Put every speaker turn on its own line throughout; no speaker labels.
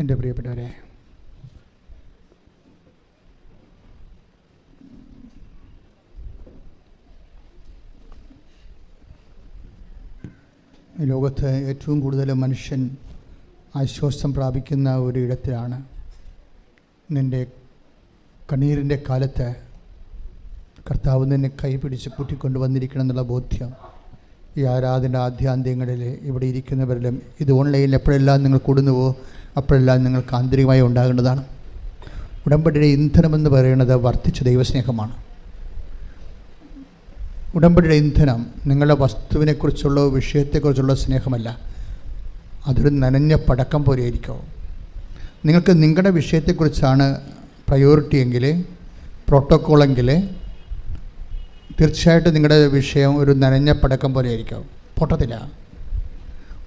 എൻ്റെ പ്രിയപ്പെട്ടവരെ, ലോകത്ത് ഏറ്റവും കൂടുതൽ മനുഷ്യൻ ആശ്വാസം പ്രാപിക്കുന്ന ഒരു ഇടത്തിലാണ് നിൻ്റെ കണ്ണീരിൻ്റെ കാലത്ത് കർത്താവ് നിന്നെ കൈപിടിച്ച് കൂട്ടിക്കൊണ്ടുവന്നിരിക്കണം എന്നുള്ള ബോധ്യം ഈ ആരാധന ആദ്യാന്ത്യങ്ങളിൽ ഇവിടെ ഇരിക്കുന്നവരിലും ഇത് ഓൺലൈനിൽ എപ്പോഴെല്ലാം നിങ്ങൾ കൂടുന്നുവോ അപ്പോഴെല്ലാം നിങ്ങൾക്ക് ആന്തരികമായി ഉണ്ടാകേണ്ടതാണ്. ഉടമ്പടിയുടെ ഇന്ധനമെന്ന് പറയുന്നത് വർദ്ധിച്ച ദൈവസ്നേഹമാണ്. ഉടമ്പടിയുടെ ഇന്ധനം നിങ്ങളുടെ വസ്തുവിനെക്കുറിച്ചുള്ള വിഷയത്തെക്കുറിച്ചുള്ള സ്നേഹമല്ല, അതൊരു നനഞ്ഞ പടക്കം പോലെ ആയിരിക്കും. നിങ്ങൾക്ക് നിങ്ങളുടെ വിഷയത്തെക്കുറിച്ചാണ് പ്രയോറിറ്റി എങ്കിൽ, പ്രോട്ടോക്കോളെങ്കിൽ, തീർച്ചയായിട്ടും നിങ്ങളുടെ വിഷയം ഒരു നനഞ്ഞ പടക്കം പോലെ ആയിരിക്കും, പൊട്ടത്തില്ല.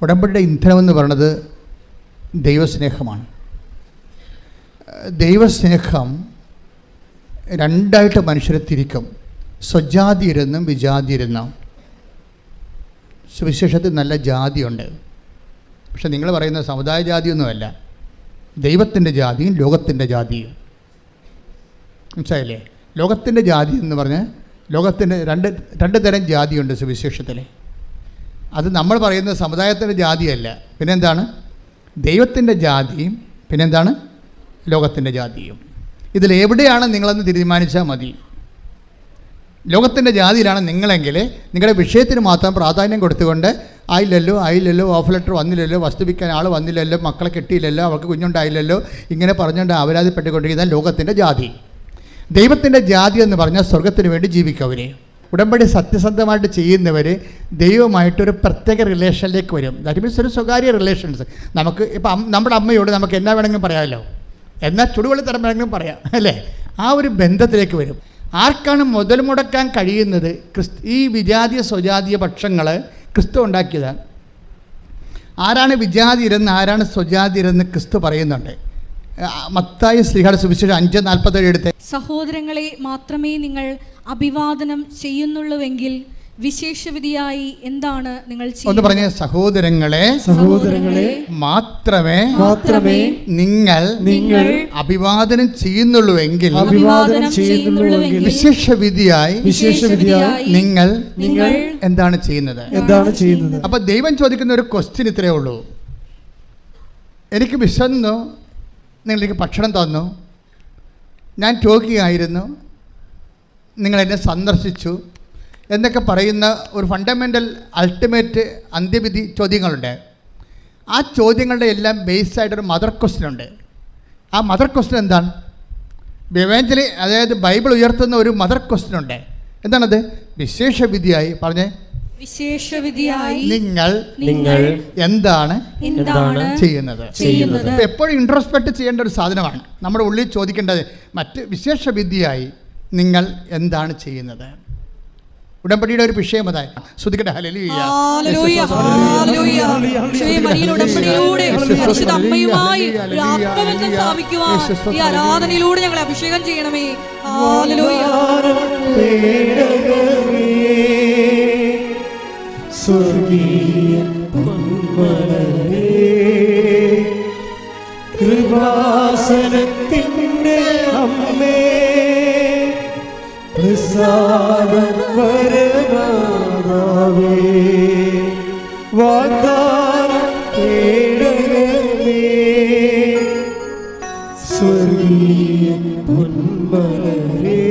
ഉടമ്പടിയുടെ ഇന്ധനമെന്ന് പറയുന്നത് ദൈവസ്നേഹമാണ്. ദൈവസ്നേഹം രണ്ടായിട്ട് മനുഷ്യരെ തിരിക്കും, സ്വജാതിയിരുന്നും വിജാതിയിരുന്നും. സുവിശേഷത്തിൽ നല്ല ജാതിയുണ്ട്, പക്ഷെ നിങ്ങൾ പറയുന്ന സമുദായ ജാതിയൊന്നുമല്ല, ദൈവത്തിൻ്റെ ജാതിയും ലോകത്തിൻ്റെ ജാതിയും. മനസ്സിലായില്ലേ? ലോകത്തിൻ്റെ ജാതി എന്ന് പറഞ്ഞാൽ ലോകത്തിൻ്റെ രണ്ട് തരം ജാതിയുണ്ട് സുവിശേഷത്തിൽ. അത് നമ്മൾ പറയുന്ന സമുദായത്തിൻ്റെ ജാതിയല്ല, പിന്നെന്താണ്? ദൈവത്തിൻ്റെ ജാതിയും പിന്നെന്താണ്? ലോകത്തിൻ്റെ ജാതിയും. ഇതിലെവിടെയാണ് നിങ്ങളെന്ന് തീരുമാനിച്ചാൽ മതി. ലോകത്തിൻ്റെ ജാതിയിലാണ് നിങ്ങളെങ്കിൽ നിങ്ങളുടെ വിഷയത്തിന് മാത്രം പ്രാധാന്യം കൊടുത്തുകൊണ്ട് ആയില്ലല്ലോ ഓഫ് ലെറ്റർ വന്നില്ലല്ലോ, വസ്തുവിക്കാൻ ആൾ വന്നില്ലല്ലോ, മക്കളെ കെട്ടിയില്ലല്ലോ, അവർക്ക് കുഞ്ഞുണ്ടായില്ലല്ലോ, ഇങ്ങനെ പറഞ്ഞുകൊണ്ട് അപരാധപ്പെട്ടുകൊണ്ടിരിക്കുന്ന ലോകത്തിൻ്റെ ജാതി. ദൈവത്തിൻ്റെ ജാതി എന്ന് പറഞ്ഞാൽ സ്വർഗത്തിന് വേണ്ടി ജീവിക്കവരെ, ഉടമ്പടി സത്യസന്ധമായിട്ട് ചെയ്യുന്നവർ ദൈവമായിട്ടൊരു പ്രത്യേക റിലേഷനിലേക്ക് വരും. ദാറ്റ് മീൻസ് ഒരു സ്വകാര്യ റിലേഷൻസ്. നമുക്ക് ഇപ്പം നമ്മുടെ അമ്മയോട് നമുക്ക് എന്നാ വേണമെങ്കിലും പറയാമല്ലോ, എന്നാൽ ചുടുവെള്ളത്തരം വേണമെങ്കിലും പറയാം, അല്ലേ? ആ ഒരു ബന്ധത്തിലേക്ക് വരും. ആർക്കാണ് മുതൽ മുടക്കാൻ കഴിയുന്നത്? ഈ വിജാതീയ സ്വജാതീയ പക്ഷങ്ങൾ ക്രിസ്തു ഉണ്ടാക്കിയതാണ്. ആരാണ് വിജാതിരെന്ന് ആരാണ് സ്വജാതിരെന്ന് ക്രിസ്തു പറയുന്നുണ്ട്. മത്തായി ശ്രീഹയുടെ സുവിശേഷം 5:47 എടുത്ത്,
സഹോദരങ്ങളെ മാത്രമേ നിങ്ങൾ അഭിവാദനം ചെയ്യുന്നുള്ളൂവെങ്കിൽ വിശേഷവിധിയായി എന്താണ് നിങ്ങൾ
ഒന്ന് പറഞ്ഞ, സഹോദരങ്ങളെ മാത്രമേ നിങ്ങൾ അഭിവാദനം ചെയ്യുന്നുള്ളൂവെങ്കിൽ വിശേഷവിധിയായി നിങ്ങൾ എന്താണ് ചെയ്യുന്നത്? അപ്പൊ ദൈവം ചോദിക്കുന്ന ഒരു ക്വസ്റ്റ്യൻ ഇത്രയേ ഉള്ളൂ. എനിക്ക് വിശന്നു, നിങ്ങളെനിക്ക് ഭക്ഷണം തന്നു, ഞാൻ രോഗിയായിരുന്നു, നിങ്ങളെന്നെ സന്ദർശിച്ചു എന്നൊക്കെ പറയുന്ന ഒരു ഫണ്ടമെൻ്റൽ അൾട്ടിമേറ്റ് അന്ത്യവിധി ചോദ്യങ്ങളുണ്ട്. ആ ചോദ്യങ്ങളുടെ എല്ലാം ബേസ്ഡായിട്ടൊരു മദർ ക്വസ്റ്റ്യൻ ഉണ്ട്. ആ മദർ ക്വസ്റ്റ്യൻ എന്താണ്? എവഞ്ചലി, അതായത് ബൈബിൾ ഉയർത്തുന്ന ഒരു മദർ ക്വസ്റ്റ്യൻ ഉണ്ട്. എന്താണത്? വിശേഷവിധിയായി പറഞ്ഞേ,
വിശേഷവിധിയായി
നിങ്ങൾ എന്താണ് ചെയ്യുന്നത്? എപ്പോഴും ഇൻട്രോസ്പെക്ട് ചെയ്യേണ്ട ഒരു സാധനമാണ്. നമ്മുടെ ഉള്ളിൽ ചോദിക്കേണ്ടത് മറ്റ് വിശേഷവിധിയായി നിങ്ങൾ എന്താണ് ചെയ്യുന്നത്? ഉടമ്പടിയുടെ ഒരു വിഷയം അതായി ശ്രദ്ധിക്കട്ടെ. ഹല്ലേലൂയ.
ആരാധനയിലൂടെ ഞങ്ങളെ അഭിഷേകം ചെയ്യണമേ.
സ്വർഗീയ കൃപാസനത്തിൻ്റെ അമ്മേ, പ്രസാദപരമാതാവേ, വാഗ്ദാനം തേടണമേ, സ്വർഗീയ പൊന്മലരേ,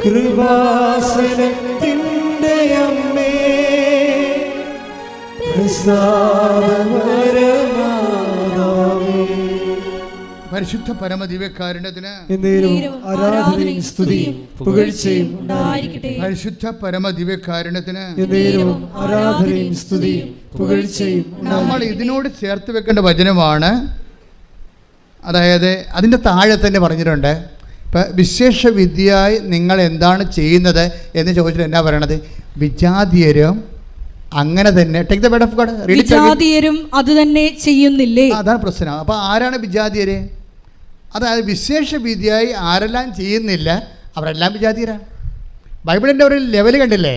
കൃപാസനത്തിൻ്റെ അമ്മേ, പ്രസാദപരമാതാവേ.
പരിശുദ്ധ പരമദിവ്യകാരുണ്യത്തിന്
ആരാധനയും സ്തുതിയും പുകഴ്ചയും ഉണ്ടായിരിക്കട്ടെ.
പരിശുദ്ധ പരമദിവ്യകാരുണ്യത്തിന്
ആരാധനയും സ്തുതിയും പുകഴ്ചയും.
നമ്മൾ ഇതിനോട് ചേർത്ത് വെക്കേണ്ട വചനമാണ്. അതായത് അതിൻ്റെ താഴെ തന്നെ പറഞ്ഞിട്ടുണ്ട്, ഇപ്പം വിശേഷവിധിയായി നിങ്ങൾ എന്താണ് ചെയ്യുന്നത് എന്ന് ചോദിച്ചിട്ട് എന്നാ പറയണത്? വിജാതീയരും അങ്ങനെ തന്നെ, take the word of God,
വിജാതീയരും അത് തന്നെ ചെയ്യുന്നില്ലേ?
അതാണ് പ്രശ്നം. അപ്പോൾ ആരാണ് വിജാതീയര്? അതായത് വിശേഷവിധിയായി ആരെല്ലാം ചെയ്യുന്നില്ല അവരെല്ലാം വിജാതീയരാണ്. ബൈബിളിൻ്റെ ഒരു ലെവൽ കണ്ടില്ലേ?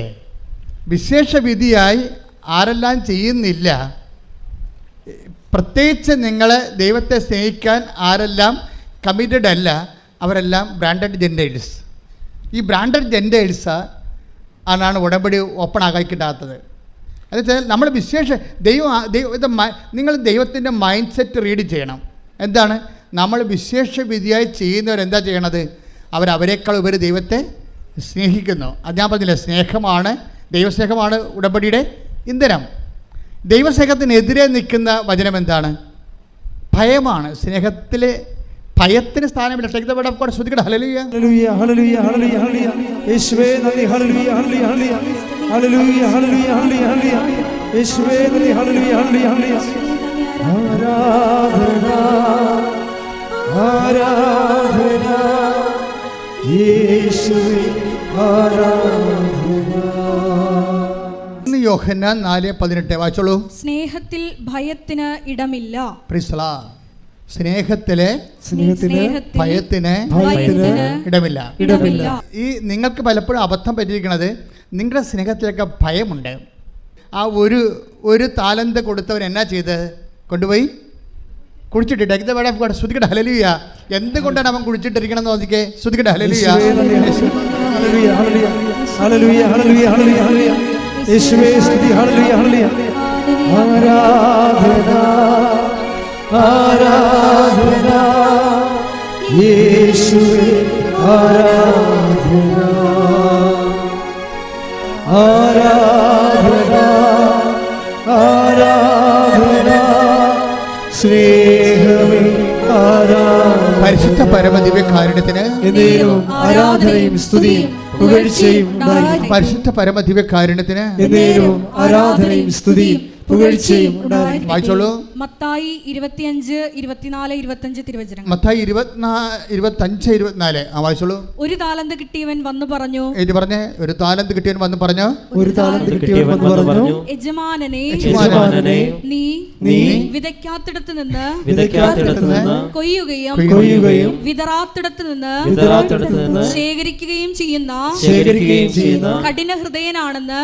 വിശേഷവിധിയായി ആരെല്ലാം ചെയ്യുന്നില്ല പ്രത്യേകിച്ച് നിങ്ങൾ ദൈവത്തെ സ്നേഹിക്കാൻ ആരെല്ലാം കമ്മിറ്റഡ് അല്ല, അവരെല്ലാം ബ്രാൻഡഡ് ജെൻഡേഴ്സ്. ഈ ബ്രാൻഡഡ് ജെൻഡേഴ്സ് ആണ് ഉടമ്പടി ഓപ്പൺ ആക്കി കിട്ടാത്തത്. എന്നുവെച്ചാൽ നമ്മൾ നിങ്ങൾ ദൈവത്തിൻ്റെ മൈൻഡ് സെറ്റ് റീഡ് ചെയ്യണം. എന്താണ്? നമ്മൾ വിശേഷ വിധിയായി ചെയ്യുന്നവരെന്താ ചെയ്യണത്? അവരേക്കാൾ ഉപരി ദൈവത്തെ സ്നേഹിക്കുന്നു. അത് ഞാൻ പറഞ്ഞില്ലേ, സ്നേഹമാണ്, ദൈവസ്നേഹമാണ് ഉടമ്പടിയുടെ ഇന്ധനം. ദൈവസ്നേഹത്തിനെതിരെ നിൽക്കുന്ന വചനം എന്താണ്? ഭയമാണ്. സ്നേഹത്തിലെ ഭയത്തിന് സ്ഥാനമില്ല. ശ്രദ്ധിക്കട്ടെ. Hallelujah,
hallelujah, hallelujah, hallelujah, hallelujah. യേശുവേ നന്ദി. Hallelujah, hallelujah, hallelujah, hallelujah, hallelujah, hallelujah, hallelujah. യേശുവേ നന്ദി. Hallelujah, hallelujah, hallelujah. ആരാധന, ആരാധന, യേശുവേ ആരാധന.
യോഹന്നാൻ 4:18 വായിച്ചോളൂ.
സ്നേഹത്തിൽ ഭയത്തിന് ഇടമില്ല.
Praise the Lord. സ്നേഹത്തിലെ
സ്നേഹത്തിൽ
ഭയത്തിന് ഇടമില്ല. ഈ നിങ്ങൾക്ക് പലപ്പോഴും അബദ്ധം പറ്റിയിരിക്കുന്നത്, നിങ്ങളുടെ സ്നേഹത്തിലൊക്കെ ഭയമുണ്ട്. ആ ഒരു താലന്ത് കൊടുത്തവൻ എന്നാ ചെയ്ത് കൊണ്ടുപോയി കുടിച്ചിട്ടിട്ട് ശ്രുതിക്കട്ടെ. ഹല്ലേലൂയ. എന്തുകൊണ്ടാണ് അവൻ കുടിച്ചിട്ടിരിക്കണം എന്ന് നോക്കിക്കേ. ശ്രുതിക്കട്ടെ. Hallelujah,
hallelujah, hallelujah, hallelujah, hallelujah. യേശുവേ സ്തുതി. Hallelujah, hallelujah. ആരാധന, ആരാധന, യേശുവേ ആരാധന, ആരാധന, ആരാധന, സ്നേഹമേ ആരാധന.
പരിശുദ്ധ പരമദിവ്യകാരുണ്യത്തിന്
എന്നേരവും ആരാധനയും സ്തുതിയും പുകഴ്ചയും ഉണ്ടായിരിക്കട്ടെ.
പരിശുദ്ധ പരമദിവ്യകാരുണ്യത്തിന്
എന്നേരവും ആരാധനയും സ്തുതിയും പുകഴ്ചയും ഉണ്ടായിരിക്കട്ടെ.
വായിച്ചോളൂ.
മത്തായി 25, 24, 25 തിരുവചനങ്ങൾ.
മത്തായി 25, 24 വായിച്ചോളൂ.
ഒരു താലന്ത് കിട്ടിയവൻ വന്നു പറഞ്ഞു.
പറഞ്ഞേ. ഒരു താലന്ത് കിട്ടിയവൻ വന്ന് പറഞ്ഞു.
ഒരു താലന്ത് കിട്ടിയവൻ വന്ന് പറഞ്ഞു,
യജമാനനെ,
നീ
വിതയ്ക്കാത്തിടത്ത് നിന്ന്
കൊയ്യുകയും
വിതറാത്തിടത്ത് നിന്ന് ശേഖരിക്കുകയും ചെയ്യുന്ന കഠിന ഹൃദയനാണെന്ന്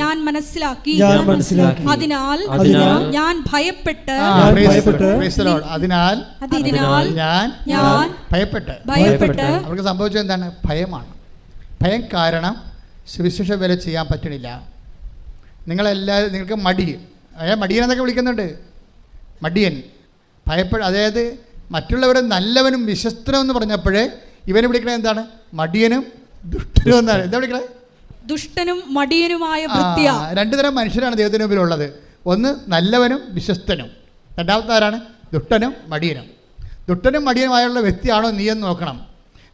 ഞാൻ മനസ്സിലാക്കി. അതിനാൽ ഞാൻ ഭയപ്പെട്ട് ഞാൻ ഭയപ്പെട്ട്.
അവർക്ക് സംഭവിച്ചത് എന്താണ്? ഭയമാണ്. ഭയം കാരണം സുവിശേഷ വേല ചെയ്യാൻ പറ്റണില്ല. നിങ്ങളെല്ലാവരും, നിങ്ങൾക്ക് മടിയൻ എന്നൊക്കെ വിളിക്കുന്നുണ്ട്. മടിയൻ, ഭയപ്പെട്ട്. അതായത് മറ്റുള്ളവരെ നല്ലവനും വിശ്വസ്തനും എന്ന് പറഞ്ഞപ്പോഴേ ഇവനെ വിളിക്കണത് എന്താണ്? മടിയനും ദുഷ്ടനും എന്നാണ്. എന്താ വിളിക്കണത്?
ദുഷ്ടനും മടിയനുമായ
രണ്ടു തരം മനുഷ്യരാണ് ദൈവത്തിന് മുമ്പിലുള്ളത്. ഒന്ന് നല്ലവനും വിശ്വസ്തനും, രണ്ടാമത്തെ ആരാണ്? ദുഷ്ടനും മടിയനും. ദുഷ്ടനും മടിയനുമായുള്ള വ്യക്തിയാണോ നീ എന്ന് നോക്കണം.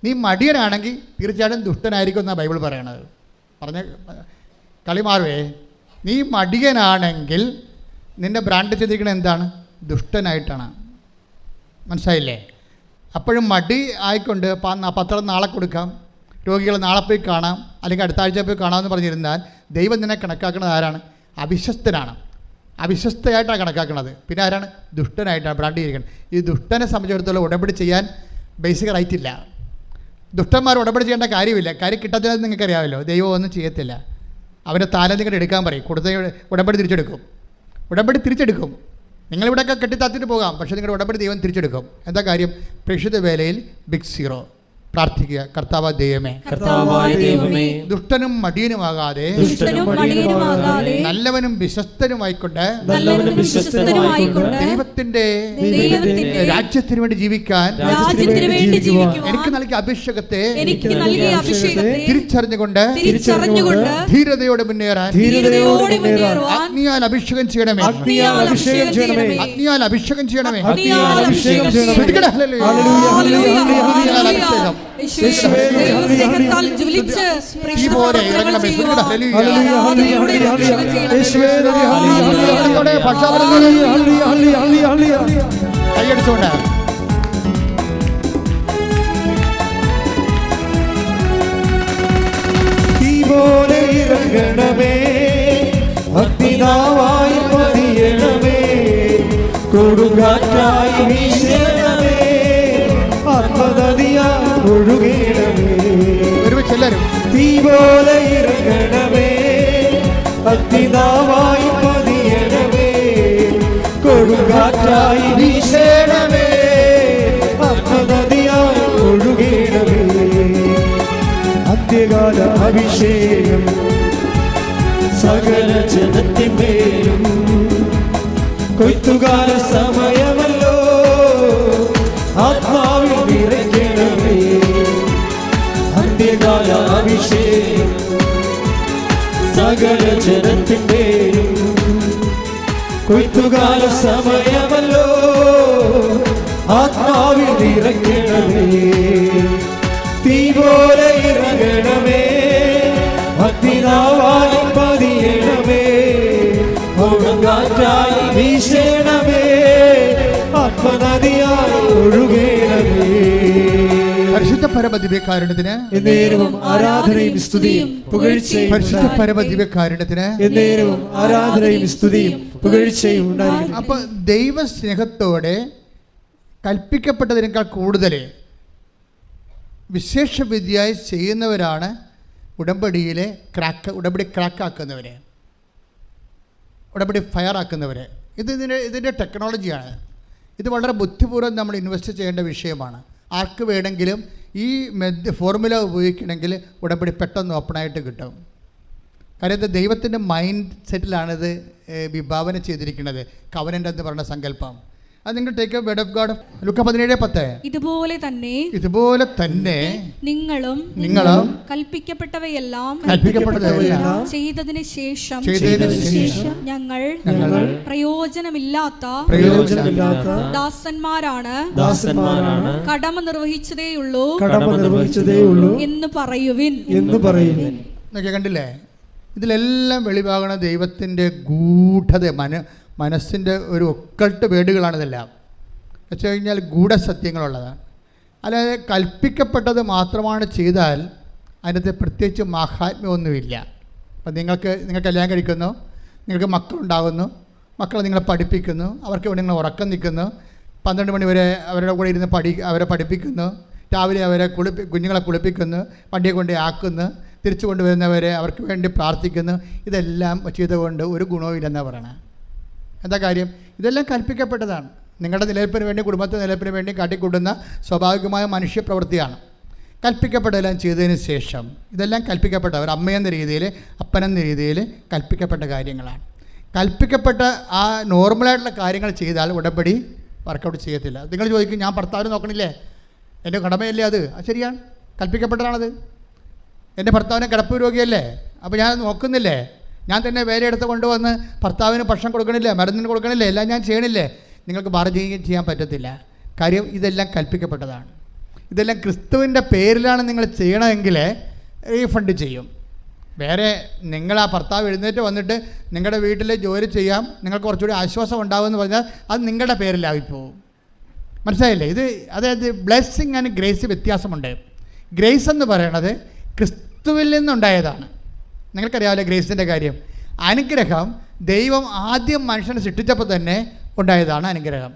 നീ മടിയനാണെങ്കിൽ തീർച്ചയായിട്ടും ദുഷ്ടനായിരിക്കും എന്നാണ് ബൈബിൾ പറയണത്. പറഞ്ഞ കളി മാറുവേ. നീ മടിയനാണെങ്കിൽ നിൻ്റെ ബ്രാൻഡ് ചെയ്തിരിക്കുന്നത് എന്താണ്? ദുഷ്ടനായിട്ടാണ്. മനസ്സിലായില്ലേ? അപ്പോഴും മടി ആയിക്കൊണ്ട് പത്രം നാളെ കൊടുക്കാം, രോഗികൾ നാളെ പോയി കാണാം, അല്ലെങ്കിൽ അടുത്ത ആഴ്ച പോയി കാണാമെന്ന് പറഞ്ഞിരുന്നാൽ ദൈവം നിന്നെ കണക്കാക്കുന്നത് ആരാണ്? അവിശ്വസ്തനാണ്. അവിശ്വസ്തയായിട്ടാണ് കണക്കാക്കുന്നത്. പിന്നെ ആരാണ്? ദുഷ്ടനായിട്ടാണ് ബ്രാൻഡ് ചെയ്തിരിക്കുന്നത്. ഈ ദുഷ്ടനെ സംബന്ധിച്ചിടത്തോളം ഉടമ്പടി ചെയ്യാൻ ബേസിക് റൈറ്റ് ഇല്ല. ദുഷ്ടന്മാർ ഉടമ്പടി ചെയ്യേണ്ട കാര്യമില്ല. കാര്യം കിട്ടാത്തത് നിങ്ങൾക്കറിയാമല്ലോ. ദൈവം ഒന്നും ചെയ്യത്തില്ല. അവൻ്റെ താലം നിങ്ങളുടെ എടുക്കാൻ പറയും, കൊടുത്ത ഉടമ്പടി തിരിച്ചെടുക്കും. ഉടമ്പടി തിരിച്ചെടുക്കും. നിങ്ങളിവിടെയൊക്കെ കെട്ടിത്താത്തിട്ട് പോകാം, പക്ഷേ നിങ്ങളുടെ ഉടമ്പടി ദൈവം തിരിച്ചെടുക്കും. എന്താ കാര്യം? പ്രേക്ഷിത വേലയിൽ ബിഗ് സീറോ. പ്രാർത്ഥിക്കുക. കർത്താവായ ദൈവമേ, ദുഷ്ടനും മടിയനുമാകാതെ നല്ലവനും വിശ്വസ്തനുമായിക്കൊണ്ട് ദൈവത്തിന്റെ രാജ്യത്തിന് വേണ്ടി ജീവിക്കാൻ എനിക്ക് നൽകിയ അഭിഷേകത്തെ തിരിച്ചറിഞ്ഞുകൊണ്ട് ധീരതയോടെ മുന്നേറാൻ അഗ്നിയാൽ അഭിഷേകം ചെയ്യണമേ. അഗ്നിയാൽ അഭിഷേകം ചെയ്യണമേ. കൈയടിച്ചോണ്ട്
പോലെ ഇറങ്ങണമേ, അഗ്നിനാവായി പതിയണമേ, കൊടുങ്കാറ്റായി വീശണമേ, ആത്മനദിയായി ഒഴുകണമേ. തീ പോലെ ഇറങ്ങണമേ, അഗ്നിനാവായി പതിയണമേ, കൊടുങ്കാറ്റായി വീശണമേ, ആത്മനദിയായി ഒഴുകണമേ. അന്ത്യകാല അഭിഷേകം സകല ജനത്തിന്മേലും, കൊയ്ത്തുകാല സമയമല്ലോ, ആത്മാവിൽ നിറയ്ക്കണമേ. അന്ത്യകാല അഭിഷേകം സകല ജനത്തിന്മേലും, കൊയ്ത്തുകാല സമയമല്ലോ, ആത്മാവിൽ നിറയ്ക്കണമേ. തീ പോലെ ഇറങ്ങണമേ, ഭക്തിനാവായി പതിയണമേ, കൊടുങ്കാറ്റായി വീശണമേ, ആത്മനദിയായി ഒഴുകണമേ.
പരിശുദ്ധ പരമദിവ്യകാരുണ്യത്തിന്
എന്നേരവും ആരാധനയും സ്തുതിയും പുകഴ്ചയും.
പരിശുദ്ധ പരമദിവ്യകാരുണ്യത്തിന്
എന്നേരവും ആരാധനയും സ്തുതിയും പുകഴ്ചയും ഉണ്ടായിരിക്കും.
അപ്പോൾ ദൈവസ്നേഹത്തോടെ കൽപ്പിക്കപ്പെട്ടതിനേക്കാൾ കൂടുതൽ വിശേഷവിദ്യയായി ചെയ്യുന്നവരാണ് ഉടമ്പടി ക്രാക്കാക്കുന്നവർ, ഉടമ്പടി ഫയറാക്കുന്നവർ. ഇതിൻ്റെ ടെക്നോളജിയാണ്. ഇത് വളരെ ബുദ്ധിപൂർവ്വം നമ്മൾ ഇൻവെസ്റ്റ് ചെയ്യേണ്ട വിഷയമാണ്. ആർക്ക് വേണമെങ്കിലും ഈ ഫോർമുല ഉപയോഗിക്കണമെങ്കിൽ ഉടമ്പടി പെട്ടെന്ന് ഓപ്പണായിട്ട് കിട്ടും. കാര്യം ഇത് ദൈവത്തിൻ്റെ മൈൻഡ് സെറ്റിലാണിത് വിഭാവന ചെയ്തിരിക്കുന്നത്. കവനൻ്റ് എന്ന് പറയുന്ന സങ്കല്പം അത് നിങ്ങൾ ടേക്ക് വേർഡ് ഓഫ് ഗോഡ്. ലൂക്ക 17:10. ഇതുപോലെ തന്നെ നിങ്ങളും കൽപ്പിക്കപ്പെട്ടവയെല്ലാം ചെയ്തതിന് ശേഷം ഞങ്ങൾ പ്രയോജനമില്ലാത്ത ദാസന്മാരാണ്, കടമ നിർവഹിച്ചതേയുള്ളൂ എന്ന് പറയുവിൻ. കണ്ടില്ലേ, ഇതിലെല്ലാം വെളിവാകണ ദൈവത്തിൻ്റെ ഗൂഢത, മനസ്സിൻ്റെ ഒരു ഒക്കൾട്ട് വേർഡുകളാണിതെല്ലാം. വെച്ച് കഴിഞ്ഞാൽ ഗൂഢസത്യങ്ങളുള്ളതാണ്. അല്ലാതെ കൽപ്പിക്കപ്പെട്ടത് മാത്രമാണ് ചെയ്താൽ അതിനകത്ത് പ്രത്യേകിച്ച് മാഹാത്മ്യമൊന്നുമില്ല. അപ്പം നിങ്ങൾക്ക് കല്യാണം കഴിക്കുന്നു, നിങ്ങൾക്ക് മക്കളുണ്ടാകുന്നു, മക്കളെ നിങ്ങളെ പഠിപ്പിക്കുന്നു, അവർക്ക് വേണ്ടി നിങ്ങൾ ഉറക്കം നിൽക്കുന്നു, 12 മണി വരെ അവരുടെ കൂടെ ഇരുന്ന് അവരെ പഠിപ്പിക്കുന്നു, രാവിലെ അവരെ കുഞ്ഞുങ്ങളെ കുളിപ്പിക്കുന്നു, വണ്ടിയെ കൊണ്ട് ആക്കുന്നു, തിരിച്ചു കൊണ്ടുവരുന്നവരെ അവർക്ക് വേണ്ടി പ്രാർത്ഥിക്കുന്നു. ഇതെല്ലാം ചെയ്തുകൊണ്ട് ഒരു ഗുണവും ഇല്ലെന്നാണ് പറയണത്. എന്താ കാര്യം? ഇതെല്ലാം കൽപ്പിക്കപ്പെട്ടതാണ്. നിങ്ങളുടെ നിലനിൽപ്പിന് വേണ്ടി, കുടുംബത്തിൻ്റെ നിലനിൽപ്പിന് വേണ്ടി കാട്ടിക്കൂട്ടുന്ന സ്വാഭാവികമായ മനുഷ്യപ്രവൃത്തിയാണ്. കൽപ്പിക്കപ്പെട്ടതെല്ലാം ചെയ്തതിന് ശേഷം ഇതെല്ലാം കൽപ്പിക്കപ്പെട്ട ഒരു അമ്മയെന്ന രീതിയിൽ, അപ്പനെന്ന രീതിയിൽ കൽപ്പിക്കപ്പെട്ട കാര്യങ്ങളാണ്. കൽപ്പിക്കപ്പെട്ട ആ നോർമലായിട്ടുള്ള കാര്യങ്ങൾ ചെയ്താൽ ഉടമ്പടി വർക്കൗട്ട് ചെയ്യത്തില്ല. നിങ്ങൾ ചോദിക്കും, ഞാൻ ഭർത്താവിനെ നോക്കണില്ലേ, എൻ്റെ കടമയല്ലേ അത്? ശരിയാണ്, കൽപ്പിക്കപ്പെട്ടതാണത്. എൻ്റെ ഭർത്താവിനെ കിടപ്പ് രോഗിയല്ലേ, അപ്പോൾ ഞാൻ നോക്കുന്നില്ലേ, ഞാൻ തന്നെ വേലയെടുത്ത് കൊണ്ടുവന്ന് ഭർത്താവിന് ഭക്ഷണം കൊടുക്കണില്ലേ, മരുന്നിന് കൊടുക്കണില്ലേ, എല്ലാം ഞാൻ ചെയ്യണില്ലേ? നിങ്ങൾക്ക് ബാർഗെയിൻ ചെയ്യാൻ പറ്റത്തില്ല. കാര്യം ഇതെല്ലാം കൽപ്പിക്കപ്പെട്ടതാണ്. ഇതെല്ലാം ക്രിസ്തുവിൻ്റെ പേരിലാണ് നിങ്ങൾ ചെയ്യണമെങ്കിൽ റീഫണ്ട് ചെയ്യും. വേറെ നിങ്ങൾ ആ ഭർത്താവ് എഴുന്നേറ്റ് വന്നിട്ട് നിങ്ങളുടെ വീട്ടിൽ ജോലി ചെയ്യാം, നിങ്ങൾക്ക് കുറച്ചുകൂടി ആശ്വാസം ഉണ്ടാകുമെന്ന് പറഞ്ഞാൽ അത് നിങ്ങളുടെ പേരിലായിപ്പോവും. മനസ്സിലായില്ലേ? അതായത് ബ്ലെസ്സിങ് ആൻഡ് ഗ്രേസ് വ്യത്യാസമുണ്ട്. ഗ്രേസ് എന്ന് പറയണത് ക്രിസ്തുവിൽ നിന്നുണ്ടായതാണ്. നിങ്ങൾക്കറിയാമല്ലോ ഗ്രേസിൻ്റെ കാര്യം. അനുഗ്രഹം ദൈവം ആദ്യം മനുഷ്യനെ സൃഷ്ടിച്ചപ്പോൾ തന്നെ ഉണ്ടായതാണ് അനുഗ്രഹം.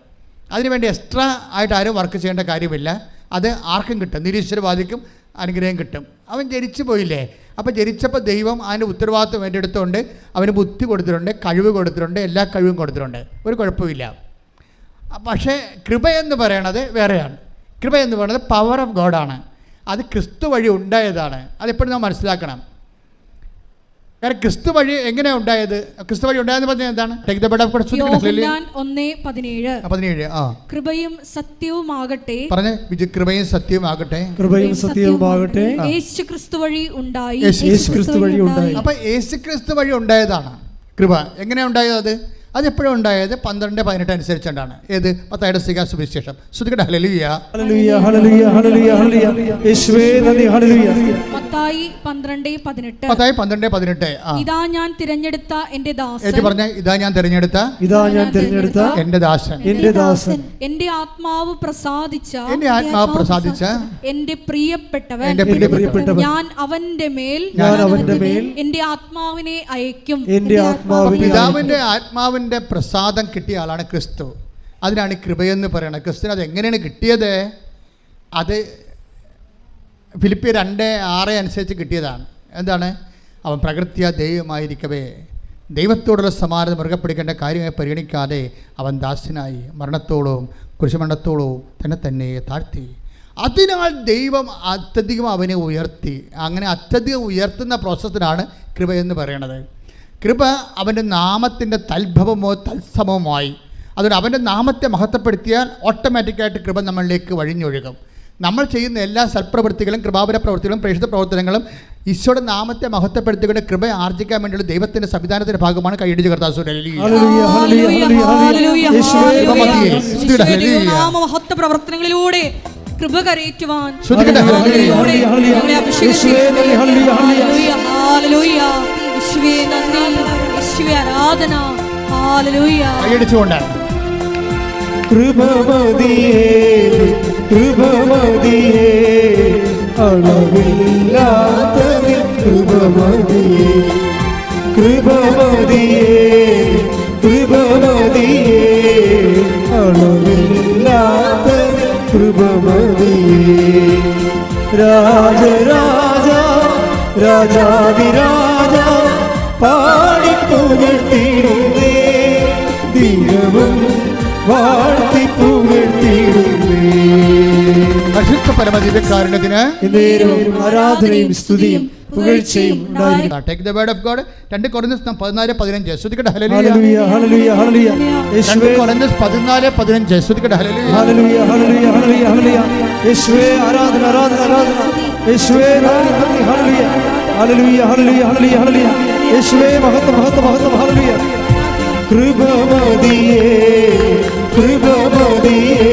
അതിനുവേണ്ടി എക്സ്ട്രാ ആയിട്ട് ആരും വർക്ക് ചെയ്യേണ്ട കാര്യമില്ല. അത് ആർക്കും കിട്ടും, നിരീശ്വരവാദിക്കും അനുഗ്രഹം കിട്ടും. അവൻ ജനിച്ചു പോയില്ലേ, അപ്പോൾ ജനിച്ചപ്പോൾ ദൈവം അതിൻ്റെ ഉത്തരവാദിത്വം ഏറ്റെടുത്തുകൊണ്ട് അവന് ബുദ്ധി കൊടുത്തിട്ടുണ്ട്, കഴിവ് കൊടുത്തിട്ടുണ്ട്, എല്ലാ കഴിവും കൊടുത്തിട്ടുണ്ട്, ഒരു കുഴപ്പമില്ല. പക്ഷേ കൃപയെന്ന് പറയണത് വേറെയാണ്. കൃപയെന്ന് പറയുന്നത് പവർ ഓഫ് ഗോഡാണ്. അത് ക്രിസ്തു വഴി ഉണ്ടായതാണ്. അതെപ്പോഴും നാം മനസ്സിലാക്കണം. കാരണം ക്രിസ്തു വഴി എങ്ങനെയാണ് ഉണ്ടായത്? ക്രിസ്തു വഴി ഉണ്ടായെന്ന് പറഞ്ഞാൽ എന്താണ്? കൃപയും സത്യവുമാകട്ടെ പറഞ്ഞേ, കൃപയും സത്യവുമാകട്ടെ, കൃപയും സത്യവുമാകട്ടെ, യേശു ക്രിസ്തു വഴി ഉണ്ടായി. അപ്പൊ യേശു ക്രിസ്തു വഴി ഉണ്ടായതാണ് കൃപ. എങ്ങനെയാണ് ഉണ്ടായത്? അതെപ്പോഴും ഉണ്ടായത് 12:18 അനുസരിച്ചുകൊണ്ടാണ്. ഏത്? മത്തായിയുടെ സുവിശേഷം. ശ്രുതികട hallelujah, hallelujah, hallelujah, hallelujah, hallelujah. യേശുവേ നന്ദി, ഹല്ലേലൂയ. മത്തായി 12:18. ഇതാ ഞാൻ തിരഞ്ഞെടുത്ത എൻ്റെ ദാസൻ. ഏറ്റു പറഞ്ഞേ, ഇതാ ഞാൻ തിരഞ്ഞെടുത്ത എൻ്റെ ദാസൻ, എൻ്റെ ദാസൻ, എൻ്റെ ആത്മാവ് പ്രസാദിച്ച എൻ്റെ പ്രിയപ്പെട്ടവൻ, ഞാൻ അവന്റെ മേൽ എൻ്റെ ആത്മാവിനെ അയക്കും. പിതാവിന്റെ ആത്മാവിന്റെ പ്രസാദം കിട്ടിയ ആളാണ് ക്രിസ്തു. അതിനാണ് കൃപയെന്ന് പറയുന്നത്. ക്രിസ്തുവിന് അത് എങ്ങനെയാണ് കിട്ടിയത്? അത് ഫിലിപ്പിയർ 2:6 അനുസരിച്ച് കിട്ടിയതാണ്. എന്താണ്? അവൻ പ്രകൃത്യാ ദൈവമായിരിക്കവേ ദൈവത്തോടുള്ള സമാനത മുറുകെ പിടിക്കേണ്ട കാര്യമായി പരിഗണിക്കാതെ അവൻ ദാസ്യനായി മരണത്തോളവും കുരിശുമരണത്തോളവും തന്നെ താഴ്ത്തി. അതിനാൽ ദൈവം അത്യധികം അവനെ ഉയർത്തി. അങ്ങനെ അത്യധികം ഉയർത്തുന്ന പ്രോസസ്സിനാണ് കൃപ എന്ന് പറയുന്നത്. കൃപ അവൻ്റെ നാമത്തിൻ്റെ തൽഭവമോ തത്സമവുമായി. അതുകൊണ്ട് അവൻ്റെ നാമത്തെ മഹത്വപ്പെടുത്തിയാൽ ഓട്ടോമാറ്റിക്കായിട്ട് കൃപ നമ്മളിലേക്ക് വഴിഞ്ഞൊഴുകും. നമ്മൾ ചെയ്യുന്ന എല്ലാ സൽപ്രവൃത്തികളും കൃപാപര പ്രവൃത്തികളും പ്രേക്ഷിത പ്രവർത്തനങ്ങളും ഈശോയുടെ നാമത്തെ മഹത്വപ്പെടുത്തിക്കൊണ്ട് കൃപ ആർജിക്കാൻ വേണ്ടിയുള്ള ദൈവത്തിൻ്റെ സംവിധാനത്തിൻ്റെ ഭാഗമാണ്. കൈയടിച്ച് കർത്താവ്
പ്രവർത്തനങ്ങളിലൂടെ കൃപ കരയറ്റുവാൻ ആരാധന.
കൈയടിച്ചുകൊണ്ടാണ്
കൃപമതിയേ കൃപമതിയേ അളവില്ലാത്തതിൽ കൃപമതിയേ കൃപമതിയേ കൃപമതിയേ അളവില്ലാത്തതിൽ കൃപമതിയേ. രാജരാജ രാജാതിരാജ പാടിപ്പുകഴ്ത്തിടുന്നേ ദിനവും വാഴ്ത്തി പുകഴ്ത്തിടുന്നേ.
പരിശുദ്ധ പരമദിവ്യകാരുണ്യത്തിന്
ആരാധനയും സ്തുതിയും പുകഴ്ചയും ഉണ്ടായിരിക്കട്ടെ.
Take the word of God. 2 Corinthians 14:15 ശ്രുതിക്കട്ടെ.
Hallelujah hallelujah hallelujah.
2 Corinthians 14:15 ശ്രുതിക്കട്ടെ. Hallelujah
hallelujah hallelujah hallelujah hallelujah. യേശുവേ ആരാധന ആരാധന ആരാധന. യേശുവേ നന്ദി നന്ദി. Hallelujah hallelujah hallelujah hallelujah hallelujah. യേശുവേ മഹത്വം മഹത്വം മഹത്വം. ഹല്ലേലൂയ. കൃപമതിയേ കൃപമതിയേ